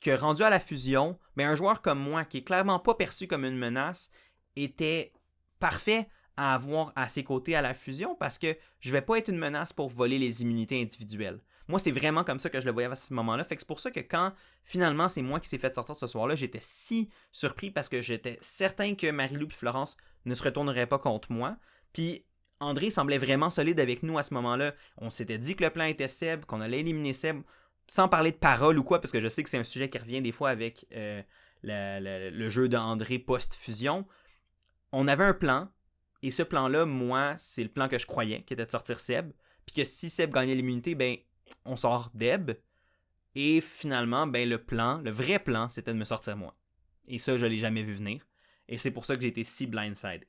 que rendu à la fusion, mais un joueur comme moi qui est clairement pas perçu comme une menace était parfait à avoir à ses côtés à la fusion parce que je vais pas être une menace pour voler les immunités individuelles. Moi, c'est vraiment comme ça que je le voyais à ce moment-là. Fait que c'est pour ça que quand, finalement, c'est moi qui s'est fait sortir ce soir-là, j'étais si surpris parce que j'étais certain que Marie-Lou et Florence ne se retourneraient pas contre moi. Puis André semblait vraiment solide avec nous à ce moment-là. On s'était dit que le plan était Seb, qu'on allait éliminer Seb, sans parler de paroles ou quoi, parce que je sais que c'est un sujet qui revient des fois avec le jeu d'André post-fusion. on avait un plan, et ce plan-là, moi, c'est le plan que je croyais, qui était de sortir Seb, puis que si Seb gagnait l'immunité, ben, on sort Deb, et finalement, ben, le vrai plan, c'était de me sortir moi. Et ça, je l'ai jamais vu venir, et c'est pour ça que j'ai été si blindside.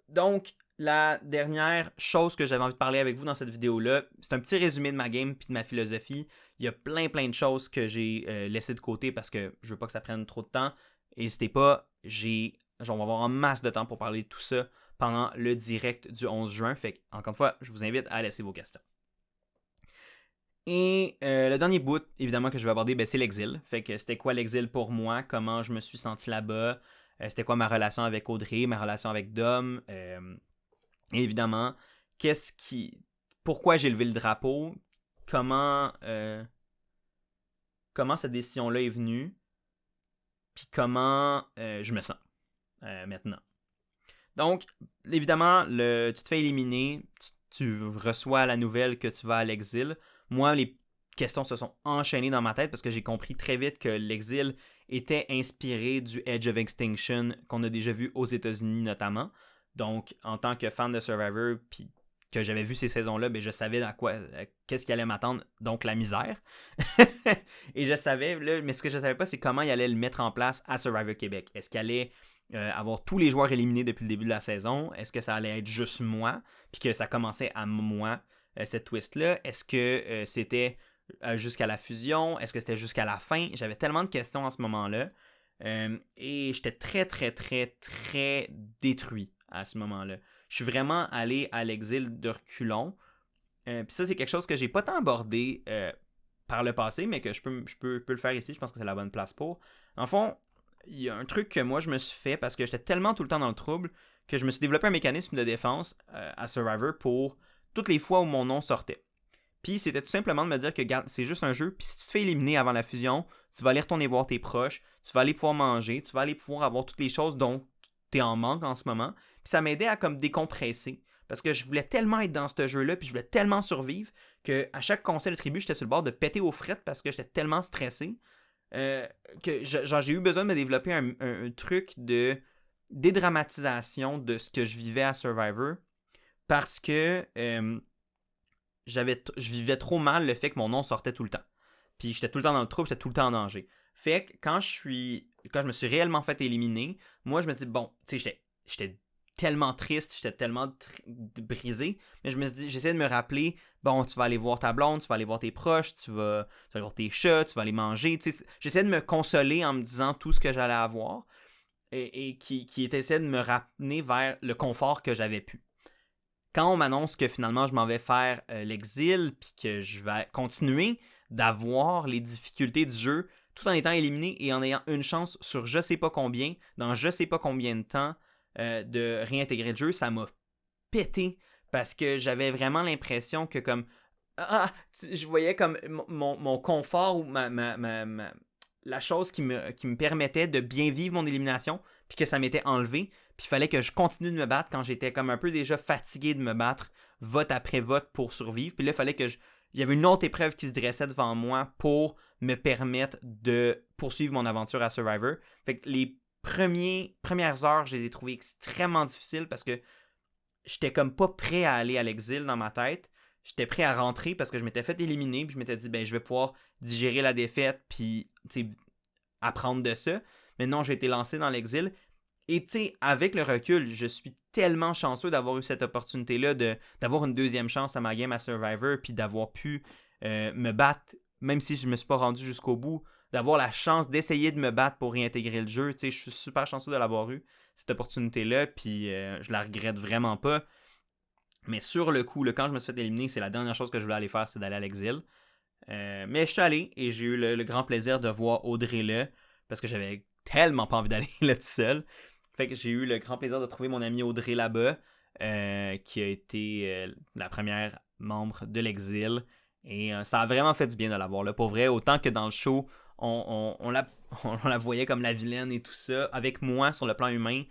Donc, la dernière chose que j'avais envie de parler avec vous dans cette vidéo-là, c'est un petit résumé de ma game puis de ma philosophie. Il y a plein de choses que j'ai laissées de côté parce que je veux pas que ça prenne trop de temps. N'hésitez pas, on va avoir en masse de temps pour parler de tout ça pendant le direct du 11 juin. Fait que, encore une fois, je vous invite à laisser vos questions. Et le dernier bout, évidemment, que je vais aborder, ben, c'est l'exil. Fait que c'était quoi l'exil pour moi, comment je me suis senti là-bas, c'était quoi ma relation avec Audrey, ma relation avec Dom, et évidemment, pourquoi j'ai levé le drapeau, comment cette décision-là est venue, puis comment je me sens maintenant. Donc, évidemment, tu te fais éliminer, tu reçois la nouvelle que tu vas à l'exil. Moi, les questions se sont enchaînées dans ma tête parce que j'ai compris très vite que l'exil était inspiré du Edge of Extinction qu'on a déjà vu aux États-Unis notamment. Donc, en tant que fan de Survivor, puis que j'avais vu ces saisons-là, ben, je savais qu'est-ce qui allait m'attendre, donc la misère. Et je savais, là, mais ce que je ne savais pas, c'est comment il allait le mettre en place à Survivor Québec. Est-ce qu'il allait avoir tous les joueurs éliminés depuis le début de la saison? Est-ce que ça allait être juste moi? Puis que ça commençait à moi, cette twist-là? Est-ce que c'était jusqu'à la fusion? Est-ce que c'était jusqu'à la fin? J'avais tellement de questions en ce moment-là. Et j'étais très, très, très, très détruit à ce moment-là. Je suis vraiment allé à l'exil de reculons. Puis ça, c'est quelque chose que j'ai pas tant abordé par le passé, mais que je peux le faire ici. Je pense que c'est la bonne place pour. En fond, il y a un truc que moi, je me suis fait parce que j'étais tellement tout le temps dans le trouble que je me suis développé un mécanisme de défense à Survivor pour toutes les fois où mon nom sortait. Puis c'était tout simplement de me dire que c'est juste un jeu, puis si tu te fais éliminer avant la fusion, tu vas aller retourner voir tes proches, tu vas aller pouvoir manger, tu vas aller pouvoir avoir toutes les choses dont tu es en manque en ce moment. Puis ça m'aidait à comme décompresser, parce que je voulais tellement être dans ce jeu-là, puis je voulais tellement survivre, qu'à chaque conseil de tribu, j'étais sur le bord de péter aux frettes parce que j'étais tellement stressé, que j'ai eu besoin de me développer un truc de dédramatisation de ce que je vivais à Survivor, parce que je vivais trop mal le fait que mon nom sortait tout le temps. Puis j'étais tout le temps dans le trouble, j'étais tout le temps en danger. Fait que quand je me suis réellement fait éliminer, moi je me suis dit, bon, tu sais, j'étais tellement triste, j'étais tellement brisé, mais je me suis dit, j'essayais de me rappeler, bon, tu vas aller voir ta blonde, tu vas aller voir tes proches, tu vas aller voir tes chats, tu vas aller manger, tu sais, j'essayais de me consoler en me disant tout ce que j'allais avoir, et qui essayait de me ramener vers le confort que j'avais pu. Quand on m'annonce que finalement je m'en vais faire l'exil, puis que je vais continuer d'avoir les difficultés du jeu tout en étant éliminé et en ayant une chance sur je sais pas combien, dans je sais pas combien de temps de réintégrer le jeu, ça m'a pété parce que j'avais vraiment l'impression que comme je voyais comme mon confort ou la chose qui me permettait de bien vivre mon élimination, puis que ça m'était enlevé, puis il fallait que je continue de me battre quand j'étais comme un peu déjà fatigué de me battre vote après vote pour survivre. Puis là, il fallait que il y avait une autre épreuve qui se dressait devant moi pour me permettre de poursuivre mon aventure à Survivor. Fait que les premières heures, je les ai trouvées extrêmement difficiles parce que j'étais comme pas prêt à aller à l'exil dans ma tête. J'étais prêt à rentrer parce que je m'étais fait éliminer, puis je m'étais dit, ben je vais pouvoir digérer la défaite, puis apprendre de ça. Mais non, j'ai été lancé dans l'exil. Et tu sais, avec le recul, je suis tellement chanceux d'avoir eu cette opportunité-là, d'avoir une deuxième chance à ma game à Survivor, puis d'avoir pu me battre, même si je ne me suis pas rendu jusqu'au bout, d'avoir la chance d'essayer de me battre pour réintégrer le jeu. Tu sais, je suis super chanceux de l'avoir eu, cette opportunité-là, puis je la regrette vraiment pas. Mais sur le coup, quand je me suis fait éliminer, c'est la dernière chose que je voulais aller faire, c'est d'aller à l'exil. Mais je suis allé et j'ai eu le grand plaisir de voir Audrey là, parce que j'avais tellement pas envie d'aller là tout seul. Fait que j'ai eu le grand plaisir de trouver mon amie Audrey là-bas, qui a été la première membre de l'exil. Et ça a vraiment fait du bien de l'avoir là. Pour vrai, autant que dans le show, on la voyait comme la vilaine et tout ça. Avec moi, sur le plan humain,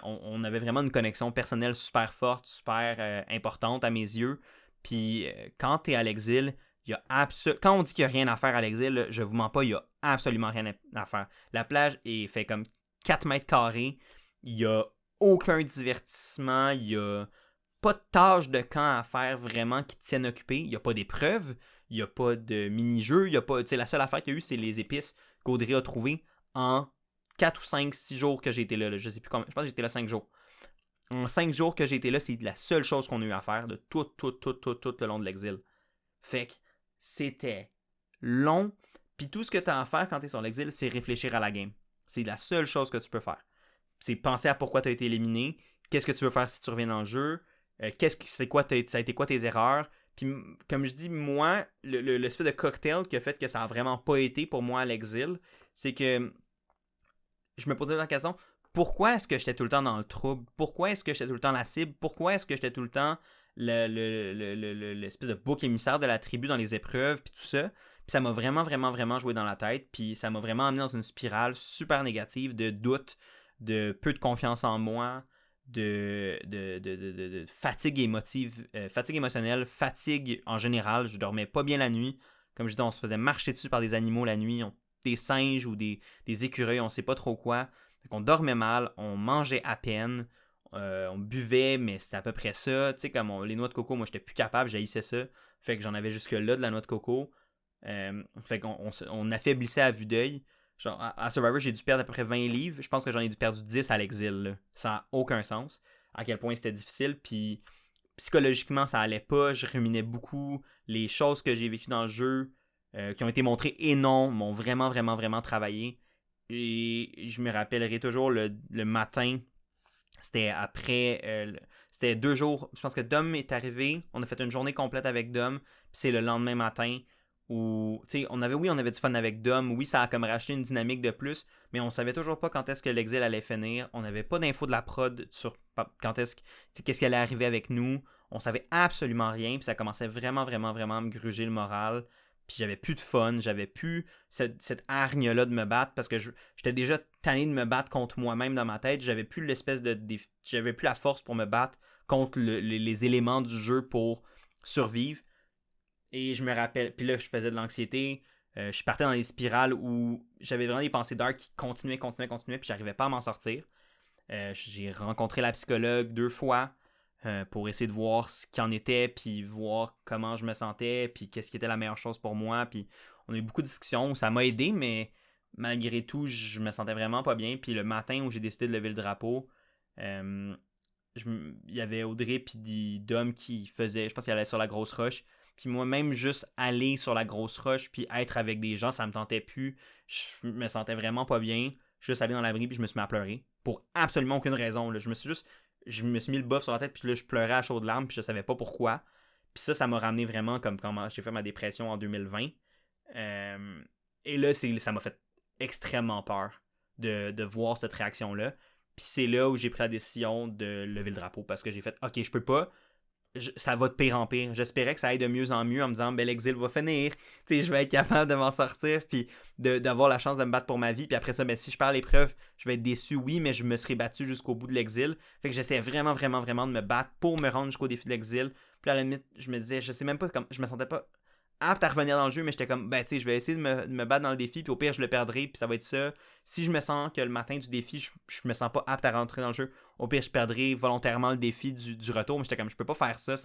on avait vraiment une connexion personnelle super forte, super importante à mes yeux. Puis quand t'es à l'exil, quand on dit qu'il n'y a rien à faire à l'exil, je vous mens pas, il n'y a absolument rien à faire. La plage est fait comme 4 mètres carrés. Il y a aucun divertissement, il y a pas de tâches de camp à faire vraiment qui te tiennent occupé. Il n'y a pas d'épreuves, il n'y a pas de mini-jeux, il y a pas. Tu sais, la seule affaire qu'il y a eu, c'est les épices qu'Audrey a trouvées en 4 ou 5, 6 jours que j'ai été là. Je sais plus combien. Je pense que j'ai été là 5 jours. En 5 jours que j'ai été là, c'est la seule chose qu'on a eu à faire de tout le long de l'exil. Fait que c'était long. Puis tout ce que tu as à faire quand tu es sur l'exil, c'est réfléchir à la game. C'est la seule chose que tu peux faire. C'est penser à pourquoi tu as été éliminé, qu'est-ce que tu veux faire si tu reviens dans le jeu, ça a été quoi tes erreurs. Puis comme je dis, moi, l'espèce de cocktail qui a fait que ça a vraiment pas été pour moi à l'exil, c'est que je me posais la question, pourquoi est-ce que j'étais tout le temps dans le trouble? Pourquoi est-ce que j'étais tout le temps la cible? Pourquoi est-ce que j'étais tout le temps l'espèce de bouc émissaire de la tribu dans les épreuves, puis tout ça? Puis ça m'a vraiment, vraiment, vraiment joué dans la tête, puis ça m'a vraiment amené dans une spirale super négative de doute, de peu de confiance en moi, de fatigue émotive, fatigue émotionnelle, fatigue en général. Je dormais pas bien la nuit. Comme je disais, on se faisait marcher dessus par des animaux la nuit, des singes ou des écureuils, on sait pas trop quoi. Fait qu'on dormait mal, on mangeait à peine, on buvait, mais c'était à peu près ça. Tu sais, comme les noix de coco, moi j'étais plus capable, j'haïssais ça. Fait que j'en avais jusque-là de la noix de coco. Fait qu'on affaiblissait à vue d'œil. Genre, à Survivor, j'ai dû perdre à peu près 20 livres. Je pense que j'en ai dû perdre 10 à l'exil. Là. Ça n'a aucun sens. À quel point c'était difficile. Puis psychologiquement, ça allait pas. Je ruminais beaucoup. Les choses que j'ai vécues dans le jeu, qui ont été montrées et non, m'ont vraiment, vraiment, vraiment travaillé. Et je me rappellerai toujours le matin. C'était après. C'était 2 jours. Je pense que Dom est arrivé. On a fait une journée complète avec Dom. Puis c'est le lendemain matin où, tu sais, on avait du fun avec Dom. Oui, ça a comme racheté une dynamique de plus. Mais on savait toujours pas quand est-ce que l'exil allait finir. On n'avait pas d'infos de la prod sur quand est-ce que, qu'est-ce qui allait arriver avec nous. On savait absolument rien. Puis ça commençait vraiment, vraiment, vraiment à me gruger le moral. Puis j'avais plus de fun, j'avais plus cette hargne-là de me battre parce que j'étais déjà tanné de me battre contre moi-même dans ma tête. J'avais plus j'avais plus la force pour me battre contre les éléments du jeu pour survivre. Et je me rappelle, puis là je faisais de l'anxiété, je partais dans des spirales où j'avais vraiment des pensées dark qui continuaient, puis j'arrivais pas à m'en sortir. J'ai rencontré la psychologue 2 fois. Pour essayer de voir ce qu'il en était, puis voir comment je me sentais, puis qu'est-ce qui était la meilleure chose pour moi. Puis on a eu beaucoup de discussions, ça m'a aidé, mais malgré tout, je me sentais vraiment pas bien. Puis le matin où j'ai décidé de lever le drapeau, il y avait Audrey puis Dom qui faisait, je pense qu'il allait sur la grosse roche. Puis moi, même juste aller sur la grosse roche puis être avec des gens, ça me tentait plus. Je me sentais vraiment pas bien. Je suis juste allé dans l'abri puis je me suis mis à pleurer. Pour absolument aucune raison. Là. Je me suis mis le bof sur la tête, puis là, je pleurais à chaudes larmes, puis je savais pas pourquoi. Puis ça m'a ramené vraiment comme quand j'ai fait ma dépression en 2020. Et là, ça m'a fait extrêmement peur de voir cette réaction-là. Puis c'est là où j'ai pris la décision de lever le drapeau, parce que j'ai fait, ok, je peux pas, ça va de pire en pire. J'espérais que ça aille de mieux en mieux en me disant, ben l'exil va finir, tu sais, je vais être capable de m'en sortir, puis d'avoir la chance de me battre pour ma vie. Puis après ça, ben, si je perds l'épreuve, je vais être déçu, oui, mais je me serai battu jusqu'au bout de l'exil. Fait que j'essayais vraiment, vraiment, vraiment de me battre pour me rendre jusqu'au défi de l'exil. Puis à la limite, je me disais, je sais même pas, comme je me sentais pas apte à revenir dans le jeu, mais j'étais comme, ben tu sais, je vais essayer de me battre dans le défi, puis au pire, je le perdrai, puis ça va être ça. Si je me sens que le matin du défi, je me sens pas apte à rentrer dans le jeu, au pire, je perdrai volontairement le défi du retour, mais j'étais comme, je peux pas faire ça,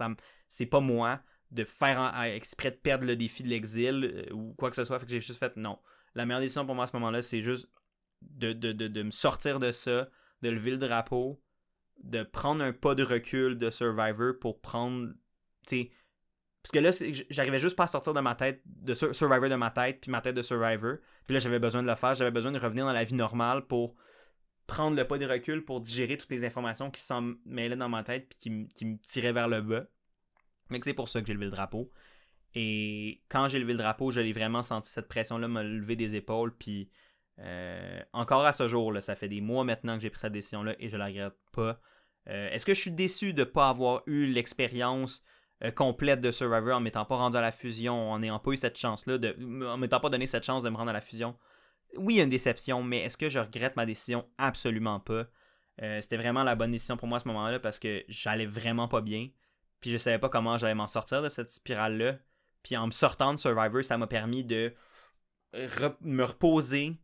c'est pas moi de faire exprès de perdre le défi de l'exil ou quoi que ce soit. Fait que j'ai juste fait non. La meilleure décision pour moi à ce moment-là, c'est juste de me sortir de ça, de lever le drapeau, de prendre un pas de recul de Survivor pour prendre, tu sais, parce que là, j'arrivais juste pas à sortir de ma tête, de Survivor de ma tête, puis ma tête de Survivor. Puis là, j'avais besoin de le faire, j'avais besoin de revenir dans la vie normale pour prendre le pas de recul, pour digérer toutes les informations qui s'en mêlaient dans ma tête, puis qui me tiraient vers le bas. Mais c'est pour ça que j'ai levé le drapeau. Et quand j'ai levé le drapeau, j'ai vraiment senti cette pression-là me lever des épaules, puis encore à ce jour, là, ça fait des mois maintenant que j'ai pris cette décision-là et je la regrette pas. Est-ce que je suis déçu de ne pas avoir eu l'expérience complète de Survivor en m'étant pas rendu à la fusion, en n'ayant pas eu cette chance-là, en m'étant pas donné cette chance de me rendre à la fusion? Oui, il y a une déception, mais est-ce que je regrette ma décision? Absolument pas. C'était vraiment la bonne décision pour moi à ce moment-là parce que j'allais vraiment pas bien. Puis je savais pas comment j'allais m'en sortir de cette spirale-là. Puis en me sortant de Survivor, ça m'a permis de me reposer,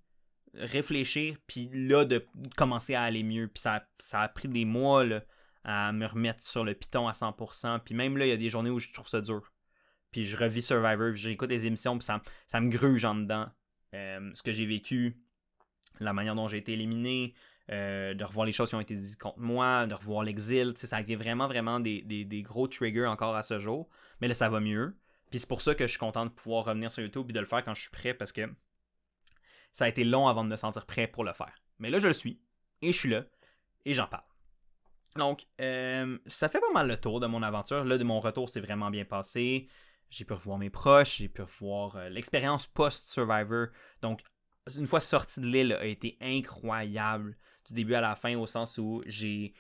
réfléchir, puis là, de commencer à aller mieux. Puis ça a pris des mois là, à me remettre sur le piton à 100%. Puis même là, il y a des journées où je trouve ça dur. Puis je revis Survivor, puis j'écoute des émissions, puis ça me gruge en dedans. Ce que j'ai vécu, la manière dont j'ai été éliminé, de revoir les choses qui ont été dites contre moi, de revoir l'exil, ça a été vraiment, vraiment des gros triggers encore à ce jour. Mais là, ça va mieux. Puis c'est pour ça que je suis content de pouvoir revenir sur YouTube et de le faire quand je suis prêt, parce que ça a été long avant de me sentir prêt pour le faire. Mais là, je le suis, et je suis là, et j'en parle. Donc, ça fait pas mal le tour de mon aventure. Là, de mon retour, c'est vraiment bien passé. J'ai pu revoir mes proches, j'ai pu revoir l'expérience post-Survivor. Donc, une fois sorti de l'île, a été incroyable du début à la fin, au sens où j'ai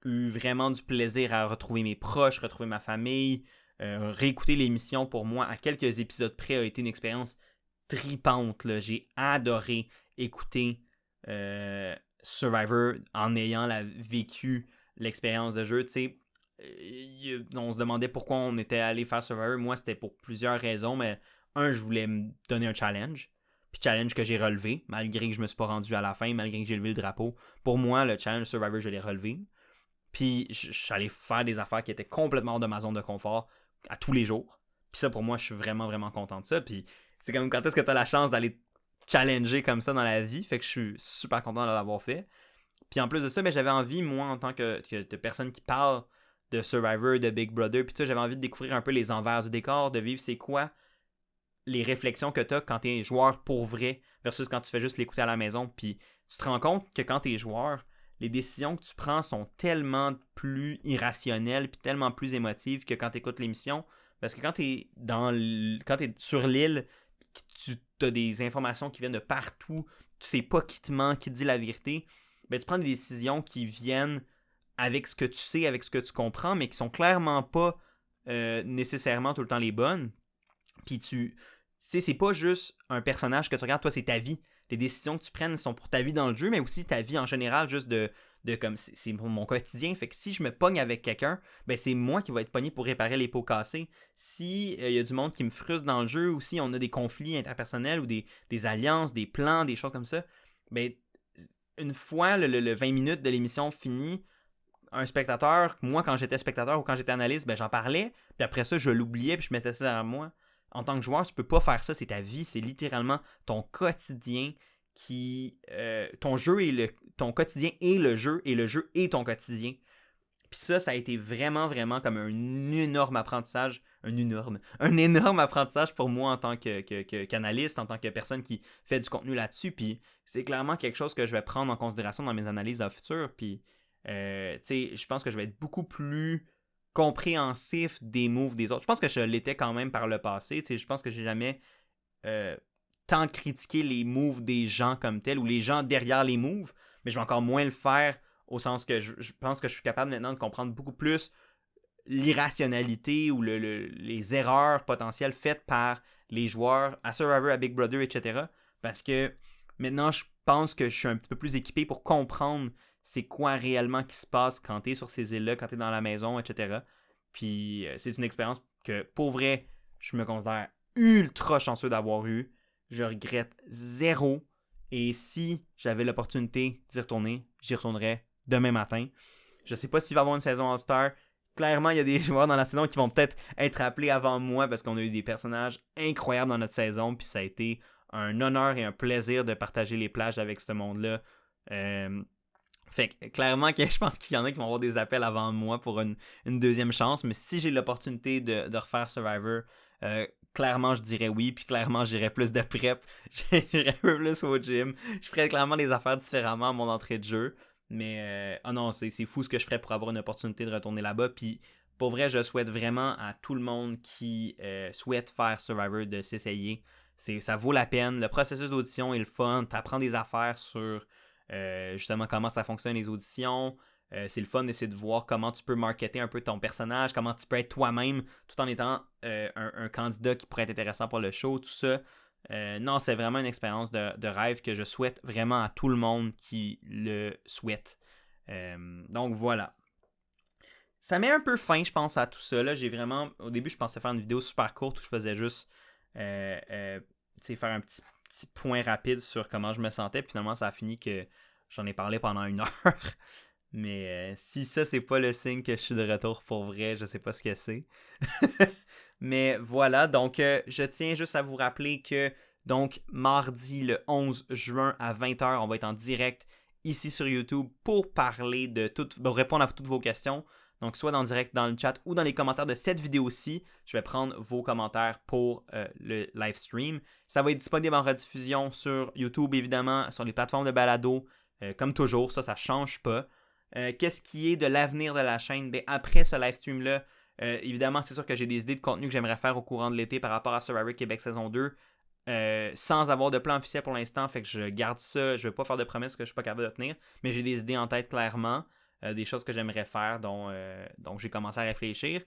eu vraiment du plaisir à retrouver mes proches, retrouver ma famille. Réécouter l'émission, pour moi, à quelques épisodes près, a été une expérience tripante. Là. J'ai adoré écouter Survivor en ayant vécu l'expérience de jeu. Tu sais, on se demandait pourquoi on était allé faire Survivor. Moi, c'était pour plusieurs raisons, mais je voulais me donner un challenge. Puis challenge que j'ai relevé, malgré que je me suis pas rendu à la fin, malgré que j'ai levé le drapeau. Pour moi, le challenge Survivor, je l'ai relevé. Puis je suis allé faire des affaires qui étaient complètement hors de ma zone de confort à tous les jours. Puis ça, pour moi, je suis vraiment, vraiment content de ça. Puis c'est comme quand est-ce que tu as la chance d'aller challenger comme ça dans la vie. Fait que je suis super content de l'avoir fait. Puis en plus de ça, ben, j'avais envie, moi, en tant que de personne qui parle de Survivor, de Big Brother, puis ça, j'avais envie de découvrir un peu les envers du décor, de vivre c'est quoi les réflexions que tu as quand tu es joueur pour vrai versus quand tu fais juste l'écouter à la maison. Puis tu te rends compte que quand tu es joueur, les décisions que tu prends sont tellement plus irrationnelles puis tellement plus émotives que quand tu écoutes l'émission. Parce que quand tu es sur l'île, tu as des informations qui viennent de partout, tu sais pas qui te ment, qui te dit la vérité, ben tu prends des décisions qui viennent avec ce que tu sais, avec ce que tu comprends, mais qui sont clairement pas nécessairement tout le temps les bonnes. Puis tu sais, c'est pas juste un personnage que tu regardes, toi, c'est ta vie. Les décisions que tu prennes sont pour ta vie dans le jeu, mais aussi ta vie en général, juste de comme c'est mon quotidien. Fait que si je me pogne avec quelqu'un, ben c'est moi qui va être pogné pour réparer les pots cassés. Si y a du monde qui me frustre dans le jeu, ou si on a des conflits interpersonnels ou des alliances, des plans, des choses comme ça, ben une fois le 20 minutes de l'émission fini, un spectateur, moi quand j'étais spectateur ou quand j'étais analyste, ben j'en parlais, puis après ça je l'oubliais puis je mettais ça derrière moi. En tant que joueur, tu peux pas faire ça, c'est ta vie, c'est littéralement ton quotidien qui ton jeu est ton quotidien est le jeu et le jeu est ton quotidien. Puis ça a été vraiment vraiment comme un énorme apprentissage, un énorme apprentissage pour moi en tant qu'analyste, en tant que personne qui fait du contenu là-dessus. Puis c'est clairement quelque chose que je vais prendre en considération dans mes analyses dans le futur. Puis tu sais, je pense que je vais être beaucoup plus compréhensif des moves des autres. Je pense que je l'étais quand même par le passé. Je pense que j'ai jamais tant critiqué les moves des gens comme tels ou les gens derrière les moves, mais je vais encore moins le faire au sens que je pense que je suis capable maintenant de comprendre beaucoup plus l'irrationalité ou les erreurs potentielles faites par les joueurs à Survivor, à Big Brother, etc. Parce que maintenant, je pense que je suis un petit peu plus équipé pour comprendre c'est quoi réellement qui se passe quand t'es sur ces îles-là, quand t'es dans la maison, etc. Puis c'est une expérience que, pour vrai, je me considère ultra chanceux d'avoir eu. Je regrette zéro. Et si j'avais l'opportunité d'y retourner, j'y retournerais demain matin. Je sais pas s'il va y avoir une saison All-Star. Clairement, il y a des joueurs dans la saison qui vont peut-être être appelés avant moi parce qu'on a eu des personnages incroyables dans notre saison. Puis ça a été un honneur et un plaisir de partager les plages avec ce monde-là. Fait que clairement, je pense qu'il y en a qui vont avoir des appels avant moi pour une deuxième chance. Mais si j'ai l'opportunité de refaire Survivor, clairement je dirais oui. Puis clairement j'irais plus de prep. J'irais un peu plus au gym. Je ferais clairement les affaires différemment à mon entrée de jeu. Mais non, c'est fou ce que je ferais pour avoir une opportunité de retourner là-bas. Puis pour vrai, je souhaite vraiment à tout le monde qui souhaite faire Survivor de s'essayer. Ça vaut la peine. Le processus d'audition est le fun. Tu apprends des affaires sur justement comment ça fonctionne les auditions. C'est le fun d'essayer de voir comment tu peux marketer un peu ton personnage, comment tu peux être toi-même tout en étant un candidat qui pourrait être intéressant pour le show, tout ça. Non, c'est vraiment une expérience de rêve que je souhaite vraiment à tout le monde qui le souhaite. Donc voilà. Ça met un peu fin, je pense, à tout ça. Là. J'ai vraiment. Au début, je pensais faire une vidéo super courte où je faisais juste faire un petit petit point rapide sur comment je me sentais. Puis finalement, ça a fini que j'en ai parlé pendant 1 heure. Mais si ça, c'est pas le signe que je suis de retour pour vrai, je sais pas ce que c'est. Mais voilà, donc je tiens juste à vous rappeler que donc mardi le 11 juin à 20h, on va être en direct ici sur YouTube pour parler pour répondre à toutes vos questions. Donc soit en direct dans le chat ou dans les commentaires de cette vidéo-ci, je vais prendre vos commentaires pour le live stream. Ça va être disponible en rediffusion sur YouTube évidemment, sur les plateformes de balado, comme toujours, ça change pas. Qu'est-ce qui est de l'avenir de la chaîne? Bien, après ce live stream-là, évidemment, c'est sûr que j'ai des idées de contenu que j'aimerais faire au courant de l'été par rapport à Survivor Québec saison 2. Sans avoir de plan officiel pour l'instant, fait que je garde ça. Je ne vais pas faire de promesses que je ne suis pas capable de tenir, mais j'ai des idées en tête clairement, des choses que j'aimerais faire, dont j'ai commencé à réfléchir.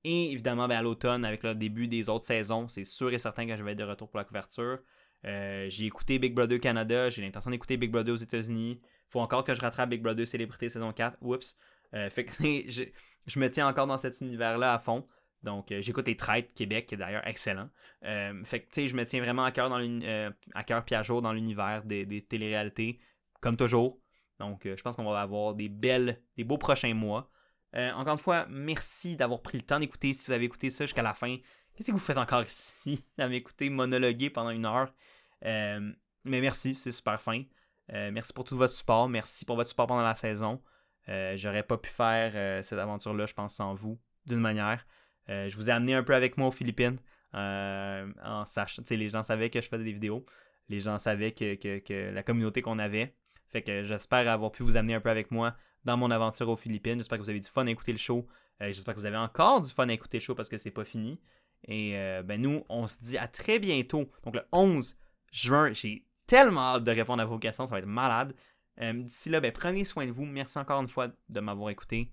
Et évidemment, à l'automne, avec le début des autres saisons, c'est sûr et certain que je vais être de retour pour la couverture. J'ai écouté Big Brother Canada, j'ai l'intention d'écouter Big Brother aux États-Unis. Faut encore que je rattrape Big Brother Célébrité saison 4. Oups. Fait que je me tiens encore dans cet univers-là à fond. Donc, j'écoute les Traites Québec, qui est d'ailleurs excellent. Fait que, tu sais, je me tiens vraiment à cœur puis à jour dans l'univers des téléréalités, comme toujours. Donc, je pense qu'on va avoir des beaux prochains mois. Encore une fois, merci d'avoir pris le temps d'écouter. Si vous avez écouté ça jusqu'à la fin, qu'est-ce que vous faites encore ici à m'écouter monologuer pendant 1 heure? Mais merci, c'est super fin. Merci pour tout votre support. Merci pour votre support pendant la saison. J'aurais pas pu faire cette aventure-là, je pense, sans vous, d'une manière. Je vous ai amené un peu avec moi aux Philippines. En sachant, les gens savaient que je faisais des vidéos. Les gens savaient que la communauté qu'on avait. Fait que j'espère avoir pu vous amener un peu avec moi dans mon aventure aux Philippines. J'espère que vous avez du fun à écouter le show. J'espère que vous avez encore du fun à écouter le show parce que c'est pas fini. Et nous, on se dit à très bientôt. Donc le 11 juin, j'ai tellement hâte de répondre à vos questions. Ça va être malade. D'ici là, prenez soin de vous. Merci encore une fois de m'avoir écouté.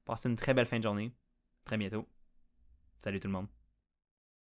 Passez une très belle fin de journée. Très bientôt. Salut tout le monde.